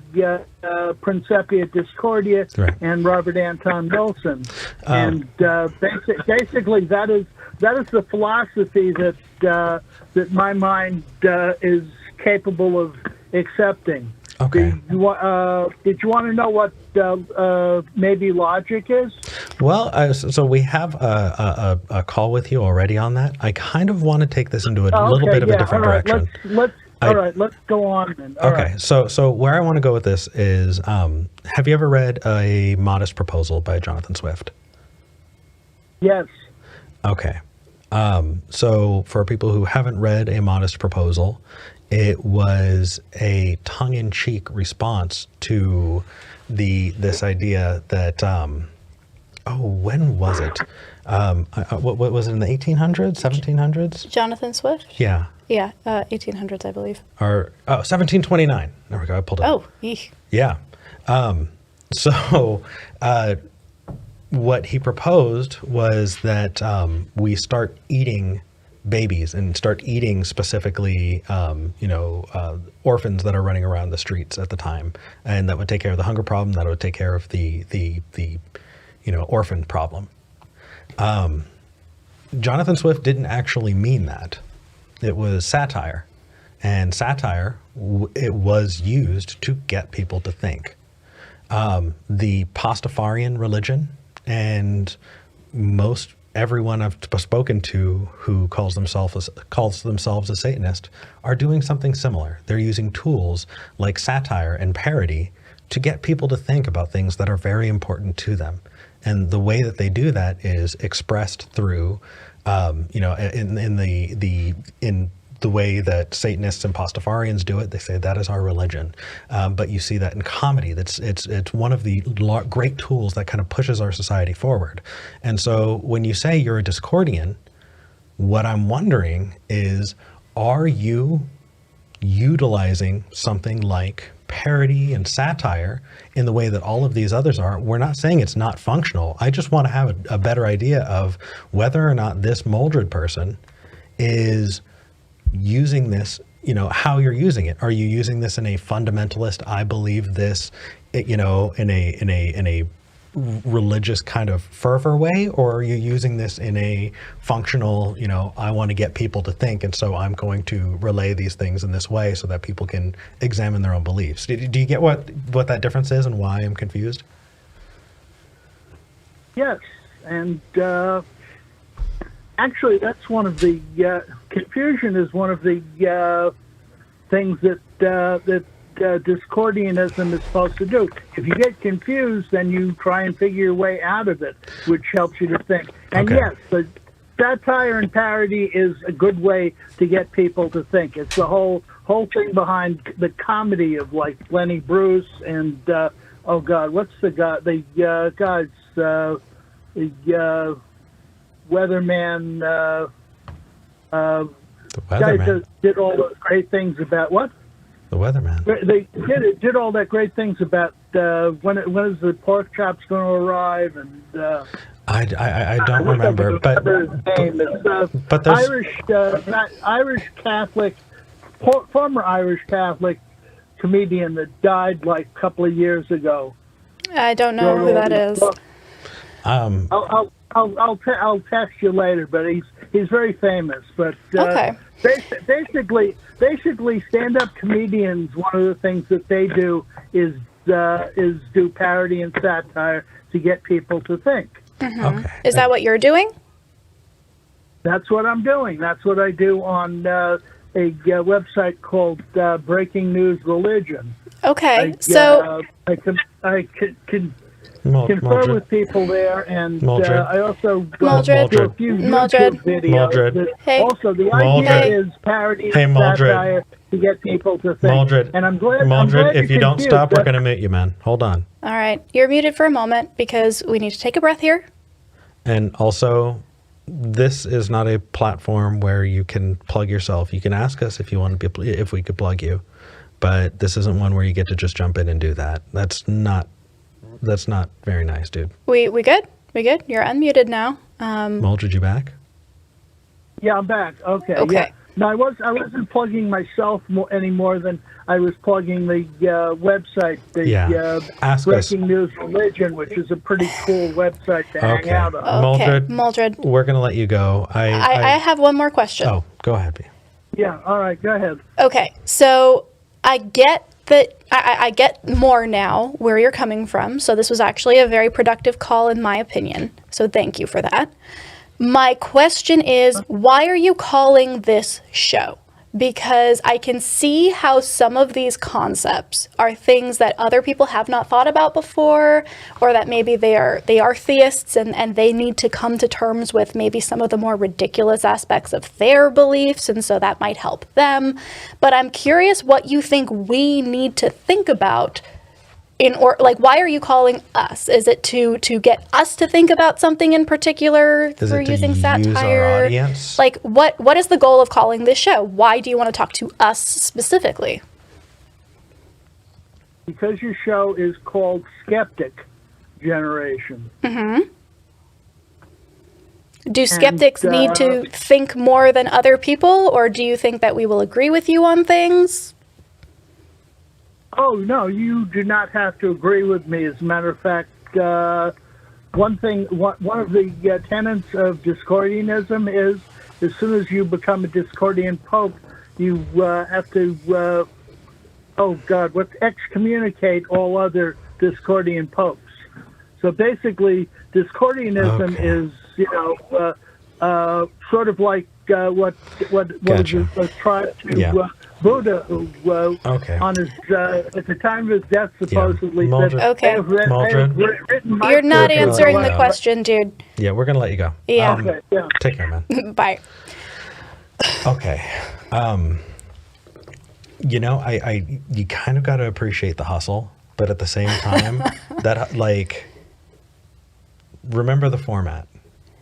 Principia Discordia, right, and Robert Anton Wilson, and basically that is the philosophy that my mind is capable of accepting. Okay. Did you want to know what maybe logic is? Well, so we have a call with you already on that. I kind of want to take this into a little bit of a different direction. Let's go on then. Okay, so where I want to go with this is, have you ever read A Modest Proposal by Jonathan Swift? Yes. Okay. So for people who haven't read A Modest Proposal, it was a tongue-in-cheek response to this idea that, when was it? What was it, in the 1800s, 1700s? Jonathan Swift? Yeah. Yeah, 1800s, I believe. 1729. There we go, I pulled it up. Oh, eek. Yeah. So what he proposed was that we start eating babies and start eating specifically, orphans that are running around the streets at the time, and that would take care of the hunger problem. That would take care of the orphan problem. Jonathan Swift didn't actually mean that. It was satire, and satire it was used to get people to think. The Pastafarian religion and most everyone I've spoken to who calls themselves a Satanist are doing something similar. They're using tools like satire and parody to get people to think about things that are very important to them. And the way that they do that is expressed through, in the way that Satanists and Pastafarians do it. They say that is our religion, but you see that in comedy. It's one of the great tools that kind of pushes our society forward. And so when you say you're a Discordian, what I'm wondering is, are you utilizing something like parody and satire in the way that all of these others are? We're not saying it's not functional. I just want to have a better idea of whether or not this Moldred person is using this, how you're using it. Are you using this in a fundamentalist, I believe this, in a religious kind of fervor way, or are you using this in a functional, I want to get people to think, and so I'm going to relay these things in this way so that people can examine their own beliefs? Do you get what that difference is and why I'm confused? Yes, and actually that's one of the confusion is one of the things that Discordianism is supposed to do. If you get confused, then you try and figure your way out of it, which helps you to think. And yes, the satire and parody is a good way to get people to think. It's the whole thing behind the comedy of like Lenny Bruce and what's the guy? The guy's weatherman. The Guys weatherman. that did all those great things about what? The weatherman. They did all that great things about when is the pork chops going to arrive and. I don't remember, but there's Irish Catholic, former Irish Catholic comedian that died like a couple of years ago. I don't know who that is. I'll text you later, but he's very famous. But Okay. basically, stand-up comedians. One of the things that they do is do parody and satire to get people to think. okay. Is that what you're doing? That's what I'm doing. That's what I do on a website called Breaking News Religion. Okay. I can confer Moldred. with people there, and Moldred. I also Moldred. do a few Moldred. YouTube videos. Moldred. that- Hey. Also, the Moldred. idea is parody Hey, and Moldred. satire to get people to think. Moldred. And I'm glad. Moldred, if you don't confused. stop, we're going to mute you, man. Hold on. All right. You're muted for a moment because we need to take a breath here. And also, this is not a platform where you can plug yourself. You can ask us if you want to be, if we could plug you, but this isn't one where you get to just jump in and do that. That's not very nice, dude. We good? We good? You're unmuted now. Moldred, you back? Yeah, I'm back. Okay. Okay. Yeah. No, I wasn't plugging myself any more than I was plugging the website, Ask us. Breaking News Religion, which is a pretty cool website to hang Okay. out on. Okay. Moldred, Moldred. we're going to let you go. I have one more question. Oh, go ahead, B. Yeah. All right. Go ahead. Okay, so I get that I get more now where you're coming from. So this was actually a very productive call in my opinion. So thank you for that. My question is, why are you calling this show? Because I can see how some of these concepts are things that other people have not thought about before, or that maybe they are theists and they need to come to terms with maybe some of the more ridiculous aspects of their beliefs, and so that might help them. But I'm curious what you think we need to think about why are you calling us? Is it to get us to think about something in particular Is through it to using use satire? our audience? Like what is the goal of calling this show? Why do you want to talk to us specifically? Because your show is called Skeptic Generation. Do skeptics need to think more than other people, or do you think that we will agree with you on things? Oh, no, you do not have to agree with me. As a matter of fact, one of the tenets of Discordianism is as soon as you become a Discordian Pope, you have to, excommunicate all other Discordian popes. So basically, Discordianism is, sort of like what Gotcha. is a tribe to Buddha, who on his at the time of his death supposedly Moldred. said, Okay. You're not answering the question, dude. Yeah, we're going to let you go. Yeah. Okay, yeah. Take care, man. Bye. Okay. You kind of got to appreciate the hustle, but at the same time, remember the format.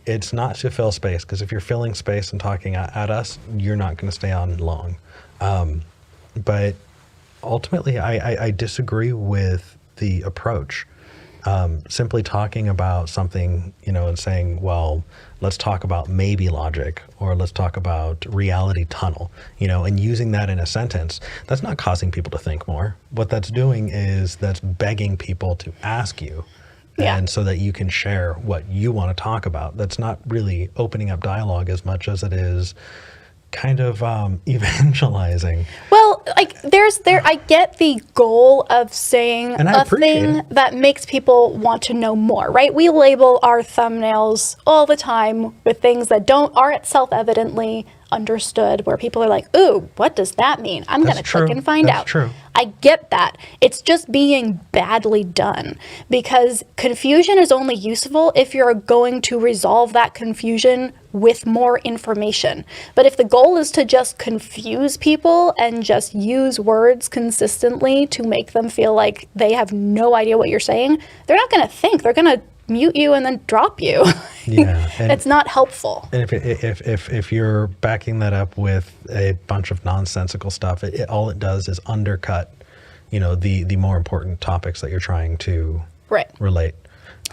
It's not to fill space, because if you're filling space and talking at us, you're not going to stay on long. But ultimately, I disagree with the approach. Simply talking about something, and saying, well, let's talk about maybe logic, or let's talk about reality tunnel, and using that in a sentence, that's not causing people to think more. What that's doing is that's begging people to ask you. Yeah. And so that you can share what you want to talk about. That's not really opening up dialogue as much as it is kind of evangelizing. Well, I get the goal of saying And I a appreciate thing it. that makes people want to know more, right? We label our thumbnails all the time with things that aren't self-evidently understood, where people are like, ooh, what does that mean? I'm going to That's true. click and find That's out. true. I get that. It's just being badly done, because confusion is only useful if you're going to resolve that confusion with more information. But if the goal is to just confuse people and just use words consistently to make them feel like they have no idea what you're saying, they're not going to think. They're going to mute you and then drop you. Yeah, it's not helpful. And if you're backing that up with a bunch of nonsensical stuff, all it does is undercut, the more important topics that you're trying to relate.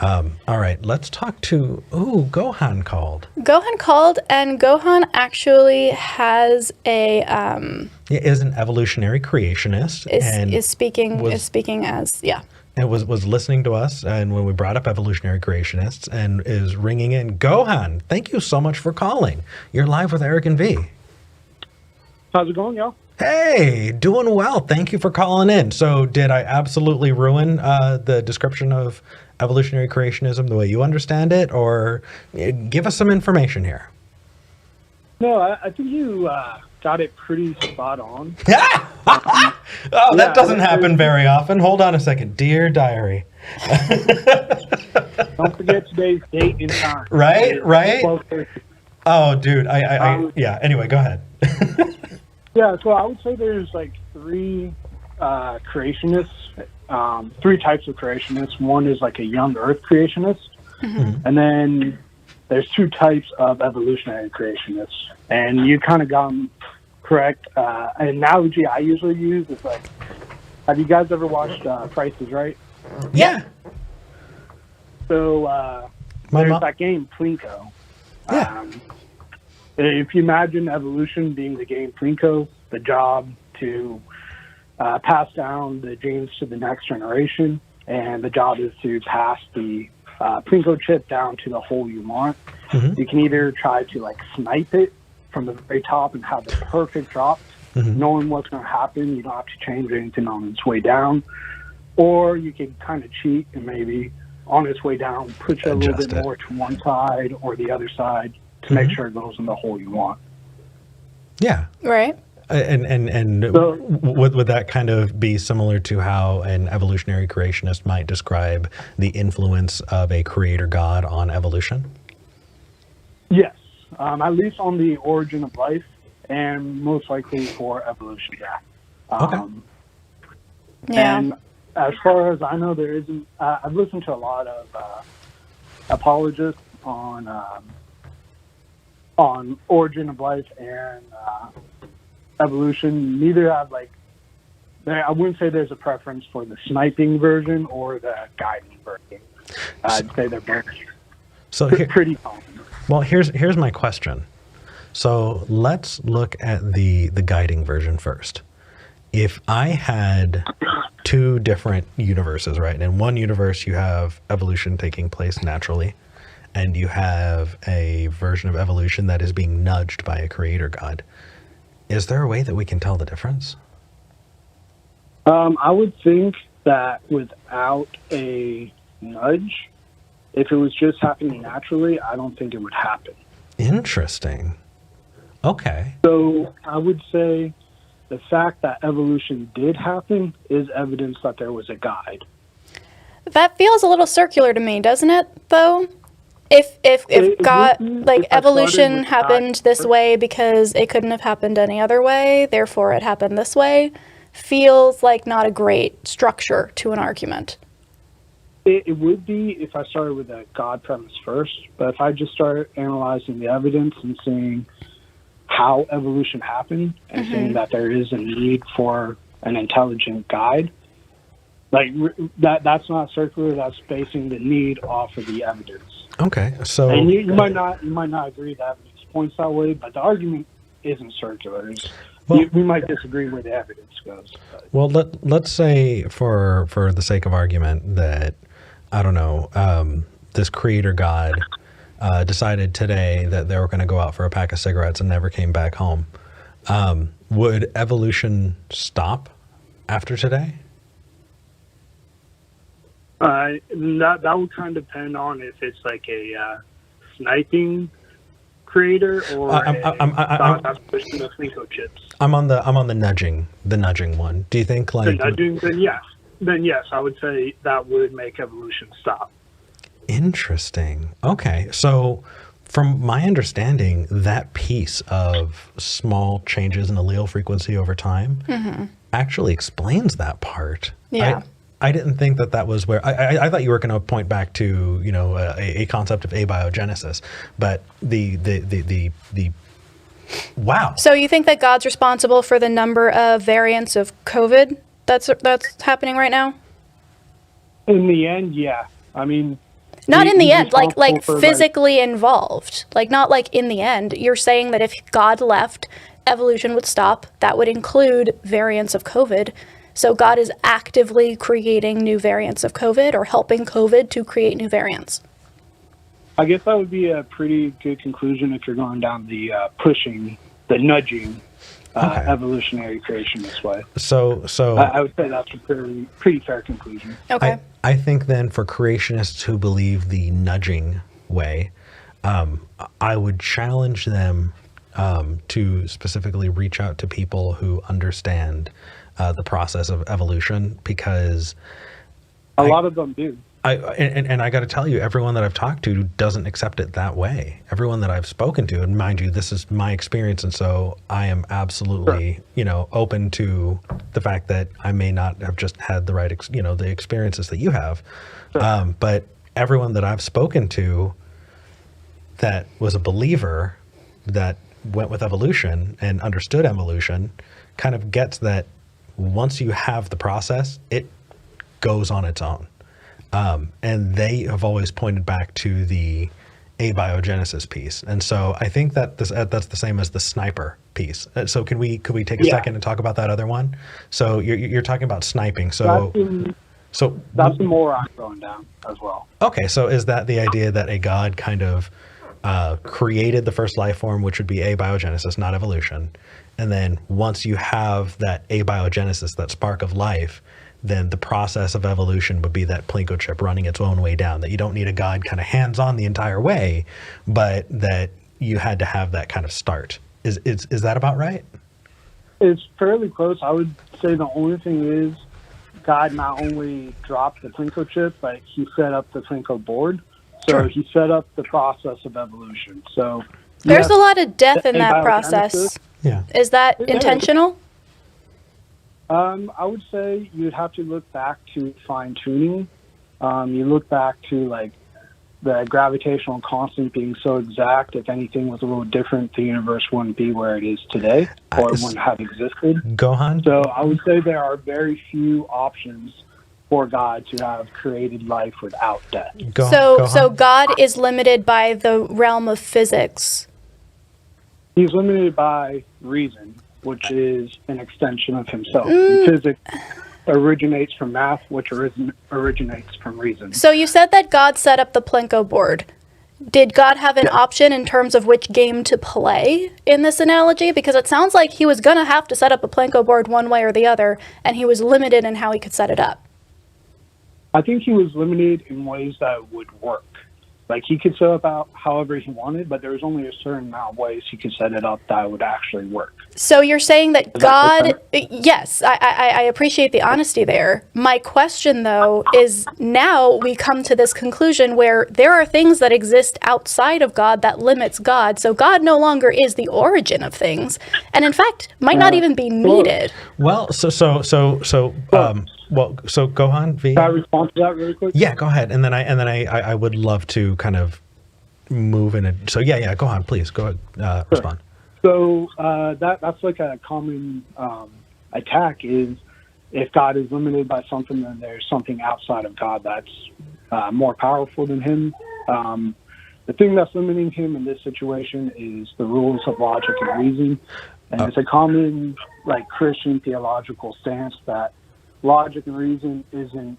All right, let's talk to, Gohan called. Gohan called, and Gohan actually has a... is an evolutionary creationist. Is speaking as, And was listening to us, and when we brought up evolutionary creationists, and is ringing in. Gohan, thank you so much for calling. You're live with Eric and V. How's it going, y'all? Hey, doing well. Thank you for calling in. So did I absolutely ruin the description of evolutionary creationism the way you understand it, or give us some information here? No, I think you got it pretty spot on. That doesn't happen very often. Hold on a second. Dear diary. Don't forget today's date and time. Right? Oh, dude. Anyway, go ahead. Yeah, so I would say there's like three creationists, three types of creationists. One is like a young Earth creationist, and then there's two types of evolutionary creationists. And you kind of got them correct. An analogy I usually use is like, have you guys ever watched Price is Right? Yeah. So there's that game, Plinko. Yeah. If you imagine evolution being the game Plinko, the job to pass down the genes to the next generation, and the job is to pass the Plinko chip down to the hole you want. You can either try to like snipe it from the very top and have the perfect drop, knowing what's going to happen. You don't have to change anything on its way down. Or you can kind of cheat and maybe on its way down, push it a little bit more to one side or the other side to make sure it goes in the hole you want. Yeah. Right. And so, would that kind of be similar to how an evolutionary creationist might describe the influence of a creator God on evolution? Yes. At least on the origin of life, and most likely for evolution, Okay. And as far as I know, there isn't. I've listened to a lot of apologists on origin of life and evolution. Neither have I wouldn't say there's a preference for the sniping version or the guiding version. I'd say they're both pretty common. Well, here's my question. So let's look at the guiding version first. If I had two different universes, right? In one universe, you have evolution taking place naturally, and you have a version of evolution that is being nudged by a creator God. Is there a way that we can tell the difference? I would think that without a nudge, if it was just happening naturally, I don't think it would happen. Interesting. Okay. So I would say the fact that evolution did happen is evidence that there was a guide. That feels a little circular to me, doesn't it, though? If God, evolution happened this way because it couldn't have happened any other way, therefore it happened this way, feels like not a great structure to an argument. It would be if I started with a God premise first, but if I just start analyzing the evidence and seeing how evolution happened and seeing that there is a need for an intelligent guide, that's not circular. That's basing the need off of the evidence. Okay, so and you might not agree that evidence points that way, but the argument isn't circular. We might disagree where the evidence goes. But. Well, let's say for the sake of argument that I don't know, this creator God decided today that they were going to go out for a pack of cigarettes and never came back home. Would evolution stop after today? That would kind of depend on if it's like a sniping creator or that's pushing the Plinko chips. I'm on the nudging one. Do you think the nudging? Then yes, I would say that would make evolution stop. Interesting. Okay, so from my understanding, that piece of small changes in allele frequency over time actually explains that part. Yeah. I didn't think that was where I thought you were going to point back to, you know, a concept of abiogenesis, but the wow. So you think that God's responsible for the number of variants of COVID that's happening right now? In the end, yeah. I mean, not in the end, like for, physically involved, like not like in the end. You're saying that if God left, evolution would stop. That would include variants of COVID. So God is actively creating new variants of COVID or helping COVID to create new variants. I guess that would be a pretty good conclusion if you're going down the pushing, the nudging, evolutionary creationist way. So I would say that's a pretty fair conclusion. Okay. I think then for creationists who believe the nudging way, I would challenge them to specifically reach out to people who understand the process of evolution, because a lot of them do. And I got to tell you, everyone that I've talked to doesn't accept it that way. Everyone that I've spoken to, and mind you, this is my experience, and so I am absolutely, you know, open to the fact that I may not have just had the right, the experiences that you have. But everyone that I've spoken to that was a believer that went with evolution and understood evolution kind of gets that once you have the process, it goes on its own. And they have always pointed back to the abiogenesis piece. And so I think that that's the same as the sniper piece. So could we take a second and talk about that other one? So you're talking about sniping. So that's the more I'm going down as well. Okay, so is that the idea that a God kind of created the first life form, which would be abiogenesis, not evolution, and then once you have that abiogenesis, that spark of life, then the process of evolution would be that Plinko chip running its own way down, that you don't need a God kind of hands-on the entire way, but that you had to have that kind of start. Is that about right? It's fairly close. I would say the only thing is God not only dropped the Plinko chip, but he set up the Plinko board. So he set up the process of evolution. So there's a lot of death in that process. Yeah. Is that intentional? I would say you'd have to look back to fine tuning. You look back to like the gravitational constant being so exact. If anything was a little different, the universe wouldn't be where it is today, or it wouldn't have existed. Gohan? So I would say there are very few options for God to have created life without death. So God is limited by the realm of physics. He's limited by reason, which is an extension of himself. Physics originates from math, which originates from reason. So you said that God set up the Plinko board. Did God have an option in terms of which game to play in this analogy? Because it sounds like he was going to have to set up a Plinko board one way or the other, and he was limited in how he could set it up. I think he was limited in ways that would work. Like, he could set up however he wanted, but there was only a certain amount of ways he could set it up that would actually work. So you're saying that God, yes, I appreciate the honesty there. My question, though, is now we come to this conclusion where there are things that exist outside of God that limits God. So God no longer is the origin of things, and in fact, might not even be needed. Well, so Gohan, V. Can I respond to that really quick? Yeah, go ahead, and then I would love to kind of move in it. So yeah, go on, please go ahead, respond. So that's like a common attack is if God is limited by something, then there's something outside of God that's more powerful than him. The thing that's limiting him in this situation is the rules of logic and reason, and it's a common like Christian theological stance that logic and reason isn't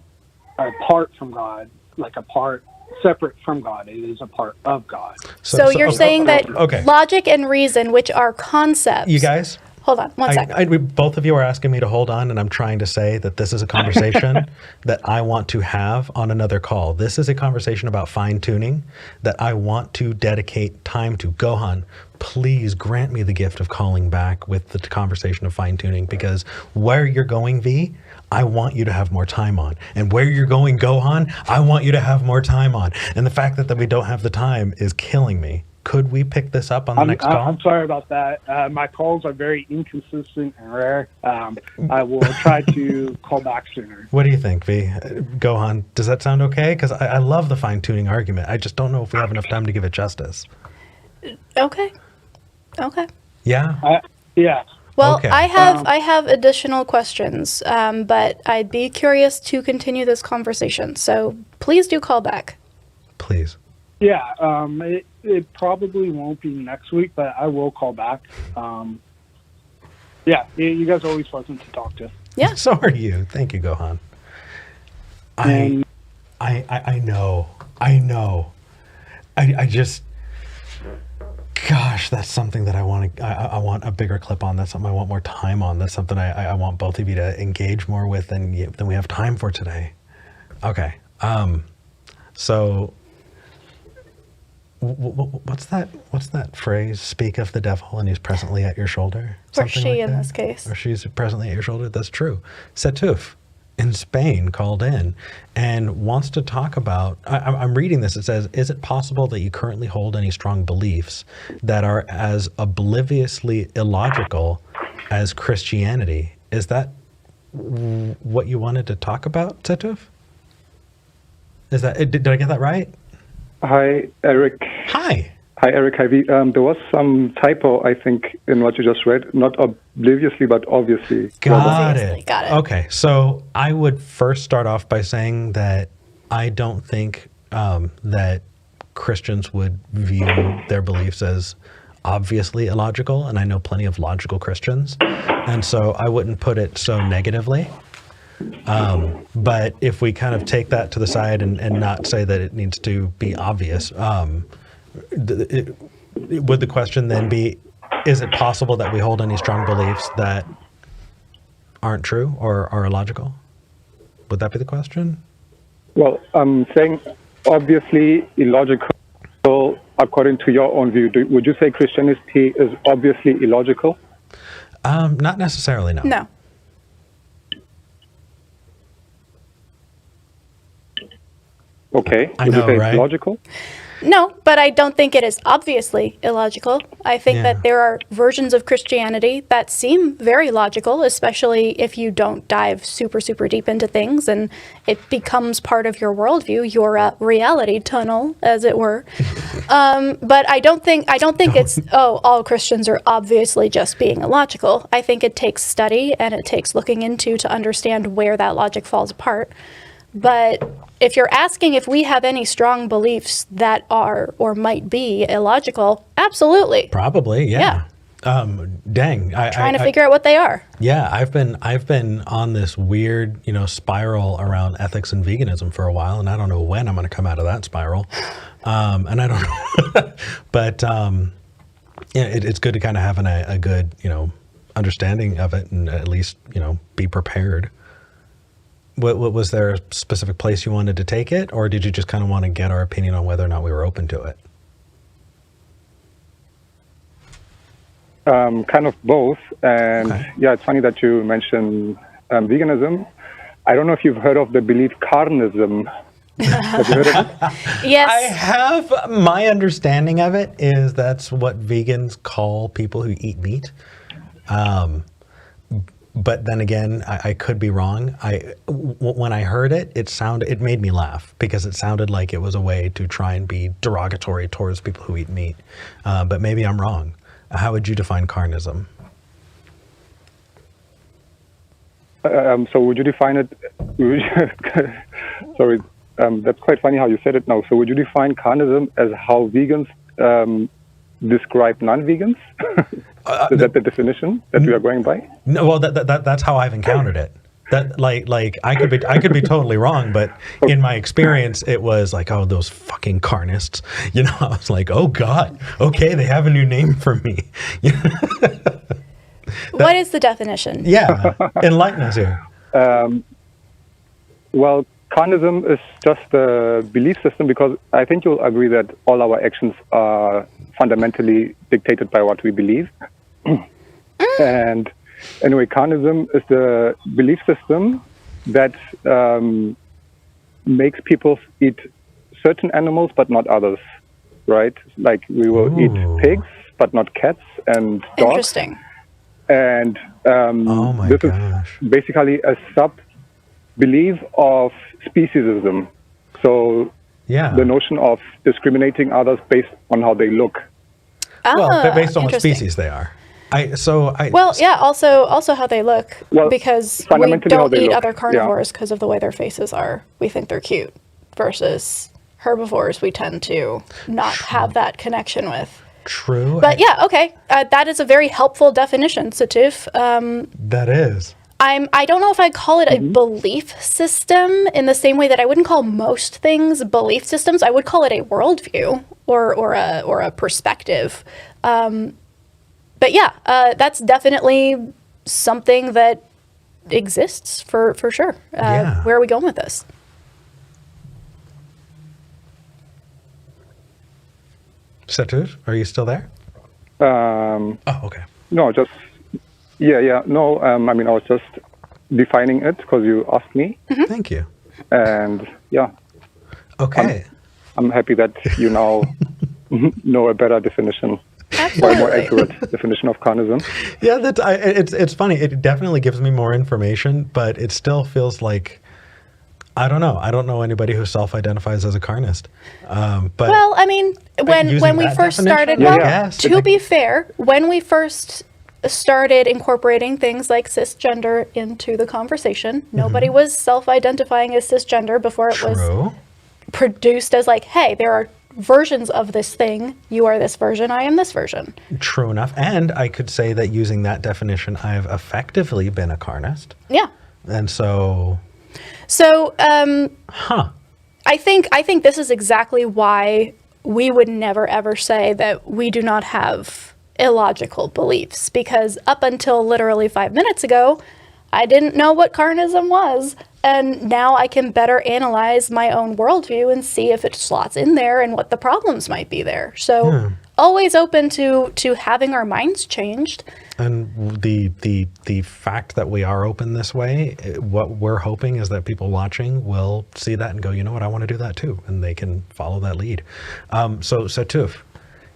apart from God, like a part separate from God. It is a part of God. So you're saying that logic and reason, which are concepts. You guys? Hold on, one second. Both of you are asking me to hold on, and I'm trying to say that this is a conversation that I want to have on another call. This is a conversation about fine-tuning that I want to dedicate time to. Gohan, please grant me the gift of calling back with the conversation of fine-tuning, because where you're going, V, I want you to have more time on. And where you're going, Gohan, I want you to have more time on. And the fact that we don't have the time is killing me. Could we pick this up on the next call? I'm sorry about that. My calls are very inconsistent and rare. I will try to call back sooner. What do you think, V? Gohan, does that sound okay? Because I love the fine-tuning argument. I just don't know if we have enough time to give it justice. Okay. Yeah? Yeah. Well, Okay. I have additional questions, but I'd be curious to continue this conversation. So please do call back. Please. Yeah. It probably won't be next week, but I will call back. Yeah. You guys are always pleasant to talk to. Yeah. So are you. Thank you, Gohan. I know. I just, gosh, that's something that I want a bigger clip on. That's something I want more time on. That's something I want both of you to engage more with than we have time for today. Okay. So what's that phrase? Speak of the devil and he's presently at your shoulder. Or she in this case. Or she's presently at your shoulder. That's true. Setuf in Spain called in and wants to talk about, I'm reading this, it says, is it possible that you currently hold any strong beliefs that are as obliviously illogical as Christianity? Is that what you wanted to talk about, Setuf? Is that, did I get that right? Hi, Eric. Hi. Hi, Eric. Hi, V. There was some typo, I think, in what you just read. Not obliviously, but obviously. Got it. Okay, so I would first start off by saying that I don't think that Christians would view their beliefs as obviously illogical, and I know plenty of logical Christians, and so I wouldn't put it so negatively. But if we kind of take that to the side and not say that it needs to be obvious, would the question then be, is it possible that we hold any strong beliefs that aren't true or are illogical? Would that be the question? Well, I'm saying obviously illogical according to your own view. Would you say Christianity is obviously illogical? Not necessarily, no. No. Okay. I Would know, you say right? it's logical? No, but I don't think it is obviously illogical. I think that there are versions of Christianity that seem very logical, especially if you don't dive super, super deep into things and it becomes part of your worldview, your reality tunnel, as it were. But I don't think it's, all Christians are obviously just being illogical. I think it takes study and it takes looking into to understand where that logic falls apart. But if you're asking if we have any strong beliefs that are or might be illogical, absolutely. Probably, yeah. Dang. Trying to figure out what they are. Yeah, I've been on this weird, spiral around ethics and veganism for a while, and I don't know when I'm going to come out of that spiral. And I don't know. But it's good to kind of have a good, understanding of it and at least, be prepared. What was there a specific place you wanted to take it, or did you just kind of want to get our opinion on whether or not we were open to it? Kind of both. And yeah, it's funny that you mentioned veganism. I don't know if you've heard of the belief Carnism. Have you heard of it? Yes. I have. My understanding of it is that's what vegans call people who eat meat. But then again, I could be wrong. When I heard it, it made me laugh because it sounded like it was a way to try and be derogatory towards people who eat meat. But maybe I'm wrong. How would you define carnism? So would you define it? Sorry, that's quite funny how you said it now. So would you define carnism as how vegans describe non-vegans? Is that the definition that we are going by? No, well, that's how I've encountered it. That like I could be totally wrong, but in my experience, it was like, oh, those fucking Carnists. I was like, oh God, okay, they have a new name for me. What is the definition? Yeah, enlighten us here. Well, Carnism is just a belief system because I think you'll agree that all our actions are fundamentally dictated by what we believe. And anyway, Carnism is the belief system that makes people eat certain animals but not others. right? Like we will eat pigs, but not cats and dogs. Interesting. And Oh my this gosh. is basically a sub-belief of speciesism. So Yeah. the notion of discriminating others based on how they look. Well, based on what interesting. species they are. Well, yeah. Also how they look, Well, because we fundamentally how don't they eat look, other yeah. carnivores because of the way their faces are. We think they're cute, versus herbivores we tend to not have that connection with. True. But yeah, okay, that is a very helpful definition, Setuf. That is. I don't know if I'd call it a belief system in the same way that I wouldn't call most things belief systems. I would call it a worldview or a perspective. But yeah, that's definitely something that exists for sure. Yeah. Where are we going with this? Setuf, are you still there? Oh, okay. No, just, yeah. No, I mean, I was just defining it because you asked me. Thank you. And yeah, Okay. I'm happy that you now know a better definition, or a Absolutely. more accurate definition of carnism. Yeah, it's funny. It definitely gives me more information, but it still feels like, I don't know. I don't know anybody who self-identifies as a carnist. But Well, I mean, when using we that first definition, started, I well, guess. to be fair, when we first started incorporating things like cisgender into the conversation, nobody was self-identifying as cisgender before it was True. produced as like, hey, there are versions of this thing. You are this version, I am this version. True enough. And I could say that using that definition, I've effectively been a carnist. Yeah. And so, So, huh. I think this is exactly why we would never ever say that we do not have illogical beliefs, because up until literally 5 minutes ago, I didn't know what carnism was, and now I can better analyze my own worldview and see if it slots in there and what the problems might be there. So always open to having our minds changed. And the fact that we are open this way, what we're hoping is that people watching will see that and go, you know what, I want to do that too, and they can follow that lead. So Setuf,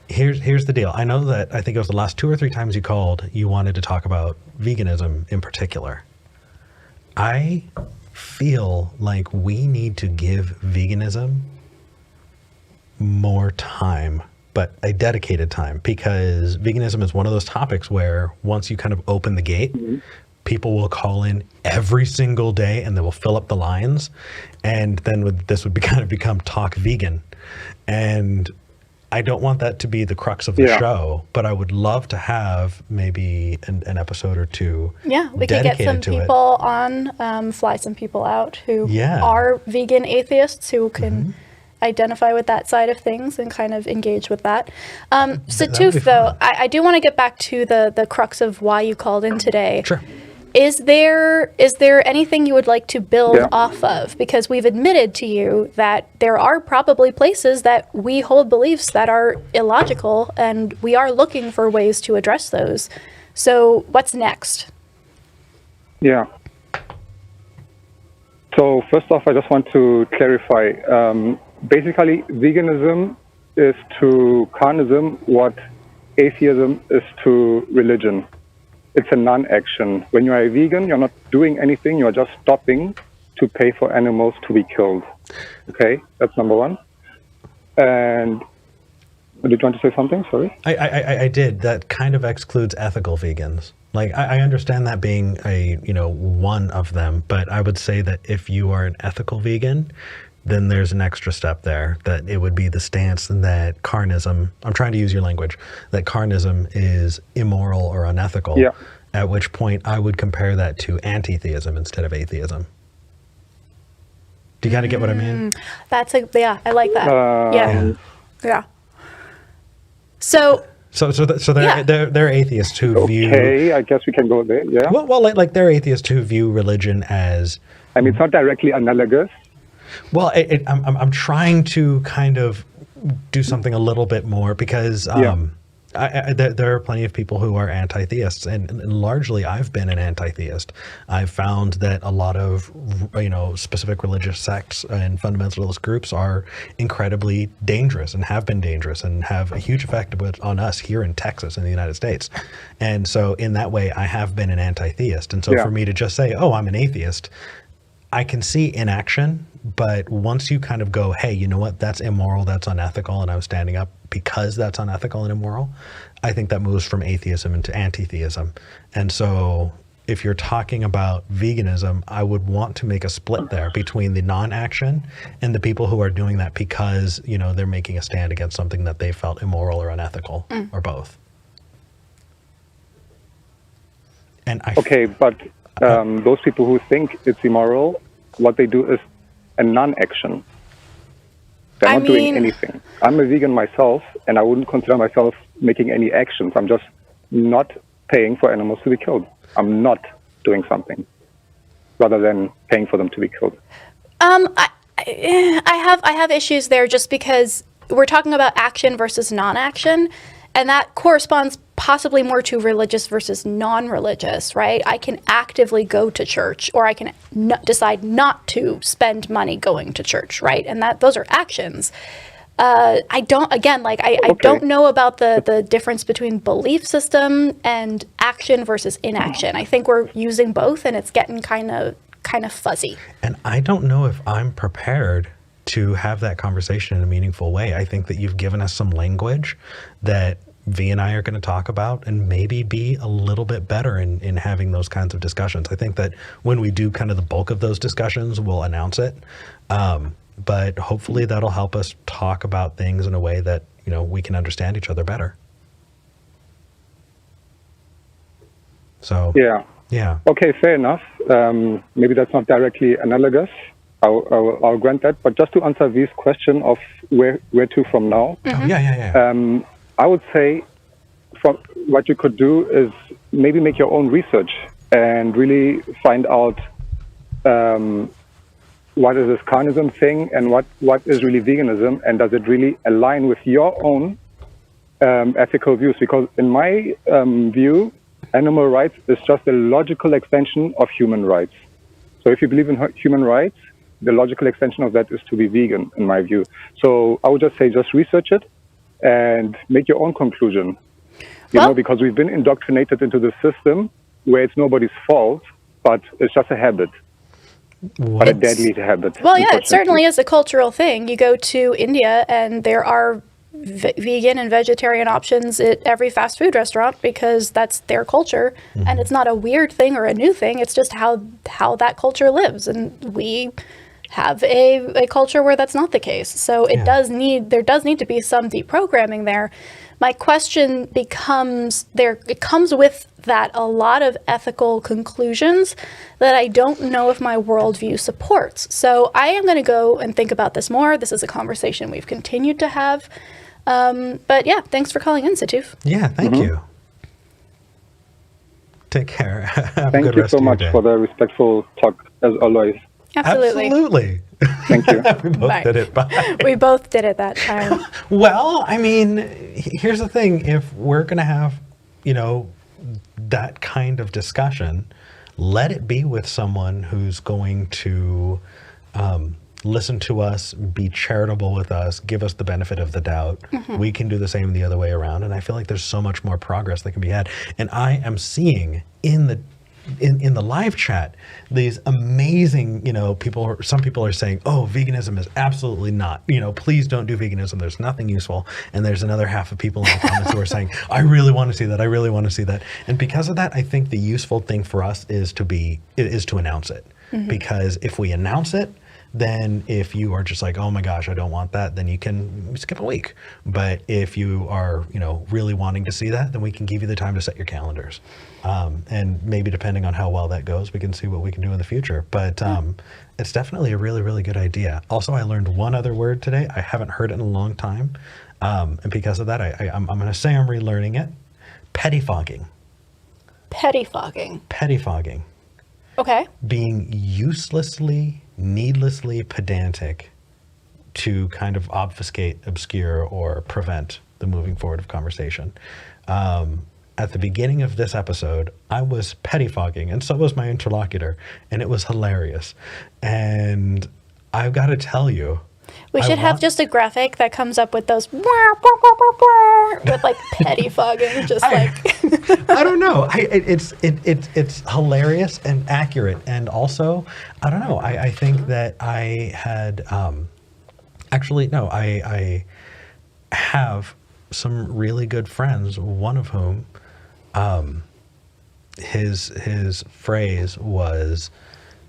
here's the deal. I know that I think it was the last 2 or 3 times you called, you wanted to talk about veganism in particular. I feel like we need to give veganism more time, but a dedicated time, because veganism is one of those topics where once you kind of open the gate, people will call in every single day and they will fill up the lines. And then this would kind of become Talk Vegan. And I don't want that to be the crux of the show, but I would love to have maybe an episode or two. Yeah, we can get some people on, fly some people out who are vegan atheists who can identify with that side of things and kind of engage with that. Setuf, though, I do want to get back to the crux of why you called in today. Sure. Is there anything you would like to build off of? Because we've admitted to you that there are probably places that we hold beliefs that are illogical, and we are looking for ways to address those. So what's next? Yeah. So first off, I just want to clarify. Basically, veganism is to carnism what atheism is to religion. It's a non-action. When you are a vegan, you're not doing anything. You're just stopping to pay for animals to be killed. Okay, that's number one. And did you want to say something? Sorry. I did. That kind of excludes ethical vegans. Like I understand that being one of them, but I would say that if you are an ethical vegan, then there's an extra step there, that it would be the stance that carnism, I'm trying to use your language, that carnism is immoral or unethical, at which point I would compare that to anti-theism instead of atheism. Do you kind of get what I mean? I like that. Yeah. So they're atheists who view... Okay, I guess we can go there, yeah. Well, like they're atheists who view religion as... I mean, it's not directly analogous. Well, I'm trying to kind of do something a little bit more, because There are plenty of people who are anti-theists, and largely I've been an anti-theist. I've found that a lot of, specific religious sects and fundamentalist groups are incredibly dangerous and have been dangerous and have a huge effect on us here in Texas in the United States. And so in that way, I have been an anti-theist. And so for me to just say, oh, I'm an atheist, I can see inaction, but once you kind of go, hey, you know what, that's immoral, that's unethical, and I was standing up because that's unethical and immoral, I think that moves from atheism into anti-theism. And so if you're talking about veganism, I would want to make a split there between the non-action and the people who are doing that because, they're making a stand against something that they felt immoral or unethical, or both. And but those people who think it's immoral, what they do is a non-action. They're not doing anything. I'm a vegan myself, and I wouldn't consider myself making any actions. I'm just not paying for animals to be killed. I'm not doing something rather than paying for them to be killed. I have issues there just because we're talking about action versus non-action, and that corresponds possibly more to religious versus non-religious, right? I can actively go to church, or I can decide not to spend money going to church, right? And those are actions. I don't know about the difference between belief system and action versus inaction. I think we're using both, and it's getting kind of fuzzy. And I don't know if I'm prepared to have that conversation in a meaningful way. I think that you've given us some language that V and I are going to talk about and maybe be a little bit better in having those kinds of discussions. I think that when we do kind of the bulk of those discussions, we'll announce it. But hopefully that'll help us talk about things in a way that, we can understand each other better. So, yeah. Okay, fair enough. Maybe that's not directly analogous. I'll grant that. But just to answer V's question of where to from now. Mm-hmm. Yeah. I would say what you could do is maybe make your own research and really find out what is this carnism thing and what is really veganism, and does it really align with your own ethical views? Because in my view, animal rights is just a logical extension of human rights. So if you believe in human rights, the logical extension of that is to be vegan, in my view. So I would just say just research it and make your own conclusion, because we've been indoctrinated into the system where it's nobody's fault, but it's just a habit, but a deadly habit. Well, yeah, it certainly is a cultural thing. You go to India and there are vegan and vegetarian options at every fast food restaurant because that's their culture. Mm-hmm. And it's not a weird thing or a new thing. It's just how that culture lives. And we have a culture where that's not the case. So there does need to be some deprogramming there. My question becomes, it comes with that a lot of ethical conclusions that I don't know if my worldview supports. So I am going to go and think about this more. This is a conversation we've continued to have. But yeah, thanks for calling in, Setuf. Yeah, thank you. Take care. Thank you so much for the respectful talk, as always. Absolutely. Thank you. We both did it. Bye. We both did it that time. Well, I mean, here's the thing. If we're going to have, that kind of discussion, let it be with someone who's going to listen to us, be charitable with us, give us the benefit of the doubt. Mm-hmm. We can do the same the other way around. And I feel like there's so much more progress that can be had. And I am seeing in the live chat these amazing, some people are saying, oh, veganism is absolutely not, please don't do veganism, there's nothing useful. And there's another half of people in the comments who are saying, I really want to see that, and because of that, I think the useful thing for us is to announce it. Mm-hmm. Because if we announce it, then if you are just like, oh my gosh, I don't want that, then you can skip a week. But if you are, really wanting to see that, then we can give you the time to set your calendars. And maybe depending on how well that goes, we can see what we can do in the future. But it's definitely a really, really good idea. Also, I learned one other word today. I haven't heard it in a long time. And because of that, I'm going to say I'm relearning it. Pettifogging. Pettifogging. Okay. Being uselessly, needlessly pedantic to kind of obfuscate, obscure, or prevent the moving forward of conversation. At the beginning of this episode, I was pettifogging, and so was my interlocutor, and it was hilarious. And I've got to tell you, we should have just a graphic that comes up with those with like pettifogging, just like. I don't know. It's hilarious and accurate, and also I don't know. I think that I had actually no. I have some really good friends. One of whom, his phrase was,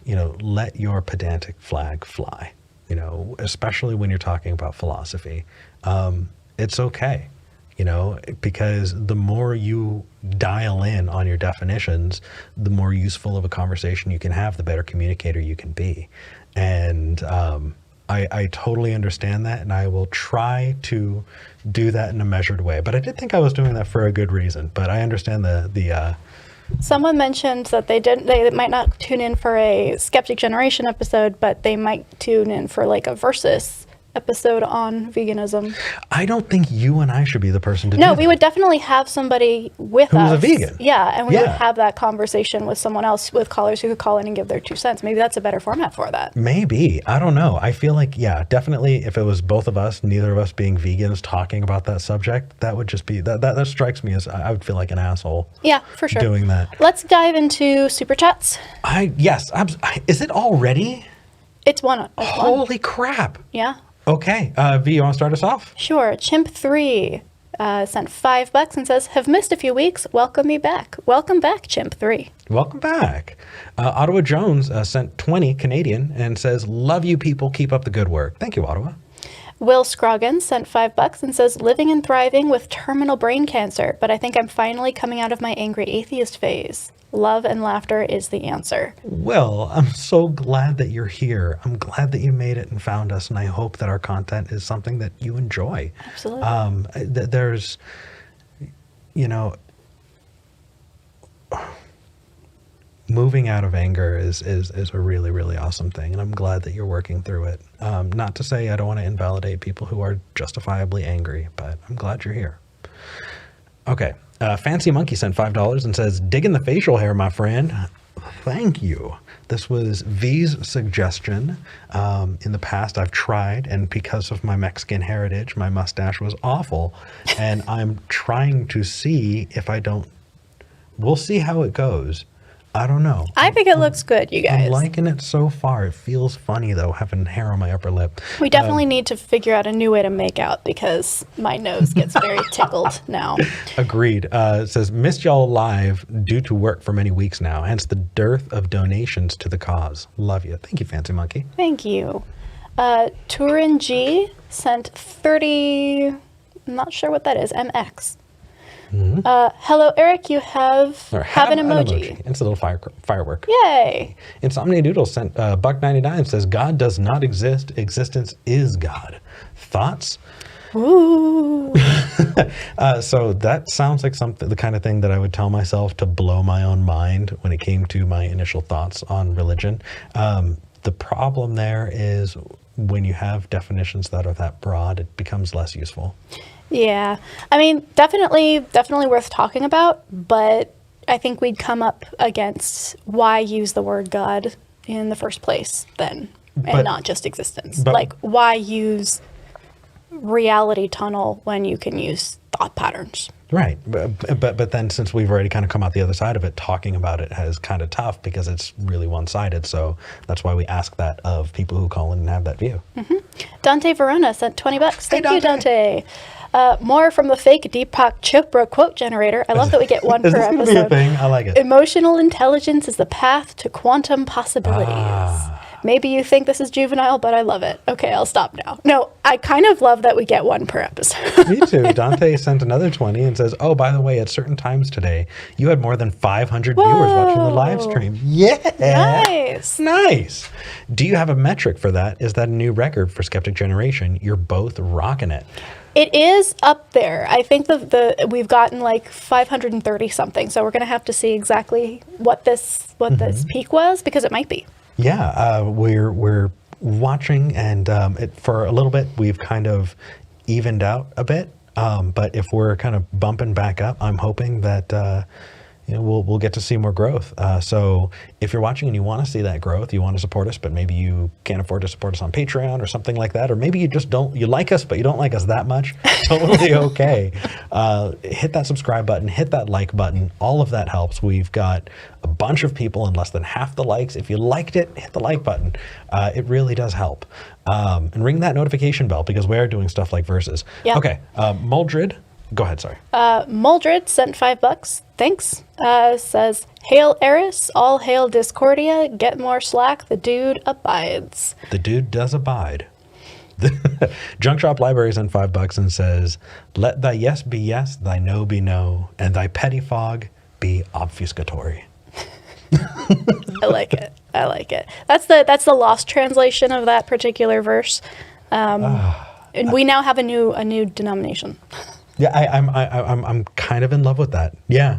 let your pedantic flag fly. Especially when you're talking about philosophy, it's okay, because the more you dial in on your definitions, the more useful of a conversation you can have, the better communicator you can be. And I totally understand that, and I will try to do that in a measured way. But I did think I was doing that for a good reason. But I understand the Someone mentioned that they might not tune in for a Skeptic Generation episode, but they might tune in for like a versus episode on veganism. I don't think you and I should be the person to do No, that. we would definitely have somebody with us. Who's a vegan. Yeah, and we would have that conversation with someone else, with callers who could call in and give their 2 cents. Maybe that's a better format for that. Maybe. I don't know. I feel like, definitely if it was both of us, neither of us being vegans, talking about that subject, that would just be, that strikes me as, I would feel like an asshole. Yeah, for sure. Doing that. Let's dive into Super Chats. Yes. Is it already? It's one. Holy crap. Yeah. Okay. V, you want to start us off? Sure. Chimp3 sent $5 and says, have missed a few weeks. Welcome me back. Welcome back, Chimp3. Welcome back. Ottawa Jones sent 20 Canadian and says, love you people. Keep up the good work. Thank you, Ottawa. Will Scroggins sent $5 and says, living and thriving with terminal brain cancer, but I think I'm finally coming out of my angry atheist phase. Love and laughter is the answer. Well, I'm so glad that you're here. I'm glad that you made it and found us, and I hope that our content is something that you enjoy. Absolutely. There's, moving out of anger is a really, really awesome thing, and I'm glad that you're working through it. Not to say I don't want to invalidate people who are justifiably angry, but I'm glad you're here. Okay. Fancy Monkey sent $5 and says, digging the facial hair, my friend. Thank you. This was V's suggestion. In the past, I've tried, and because of my Mexican heritage, my mustache was awful. And I'm trying to see if I don't... We'll see how it goes. I don't know. I think it looks good, you guys. I'm liking it so far. It feels funny, though, having hair on my upper lip. We definitely need to figure out a new way to make out, because my nose gets very tickled now. Agreed. It says, missed y'all live due to work for many weeks now, hence the dearth of donations to the cause. Love you. Thank you, Fancy Monkey. Thank you. Turin G sent 30, I'm not sure what that is, MX. Mm-hmm. Hello, Eric, you have an emoji. It's a little firework. Yay. Insomnia Doodle sent $1.99 and says, God does not exist. Existence is God. Thoughts? Ooh. So that sounds like the kind of thing that I would tell myself to blow my own mind when it came to my initial thoughts on religion. The problem there is when you have definitions that are that broad, it becomes less useful. Yeah. I mean, definitely worth talking about, but I think we'd come up against why use the word God in the first place then, and not just existence. Like, why use reality tunnel when you can use thought patterns? Right. But then since we've already kind of come out the other side of it, talking about it is kind of tough because it's really one-sided. So that's why we ask that of people who call in and have that view. Mm-hmm. Dante Verona sent $20. Thank you, Dante. More from the fake Deepak Chopra quote generator. I love that we get one per episode. Is this going to be a thing? I like it. Emotional intelligence is the path to quantum possibilities. Maybe you think this is juvenile, but I love it. Okay, I'll stop now. No, I kind of love that we get one per episode. Me too. Dante sent another 20 and says, oh, by the way, at certain times today, you had more than 500 viewers watching the live stream. Yeah. Nice. Do you have a metric for that? Is that a new record for Skeptic Generation? You're both rocking it. It is up there. I think we've gotten like 530 something. So we're going to have to see exactly what this peak was, because it might be. Yeah, we're watching, and for a little bit, we've kind of evened out a bit. But if we're kind of bumping back up, I'm hoping that we'll get to see more growth. So if you're watching and you want to see that growth, you want to support us, but maybe you can't afford to support us on Patreon or something like that, or maybe you just you like us, but you don't like us that much, totally okay. Hit that subscribe button, hit that like button. All of that helps. We've got a bunch of people and less than half the likes. If you liked it, hit the like button. It really does help. And ring that notification bell, because we are doing stuff like Versus. Yeah. Okay, Moldred. Go ahead, sorry. Moldred sent $5. Thanks. Says, "Hail Eris, all hail Discordia, get more slack, the dude abides." The dude does abide. Junk Shop Library sent $5 and says, "Let thy yes be yes, thy no be no, and thy petty fog be obfuscatory." I like it. I like it. That's the lost translation of that particular verse. And we now have a new denomination. Yeah, I'm kind of in love with that. Yeah.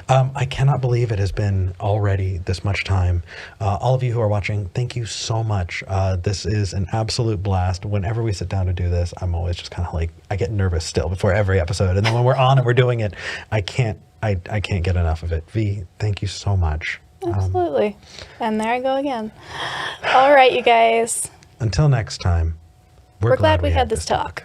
I cannot believe it has been already this much time. All of you who are watching, thank you so much. This is an absolute blast. Whenever we sit down to do this, I'm always just kind of like, I get nervous still before every episode. And then when we're on and we're doing it, I can't get enough of it. V, thank you so much. Absolutely. And there I go again. All right, you guys. Until next time, we're glad we had this talk.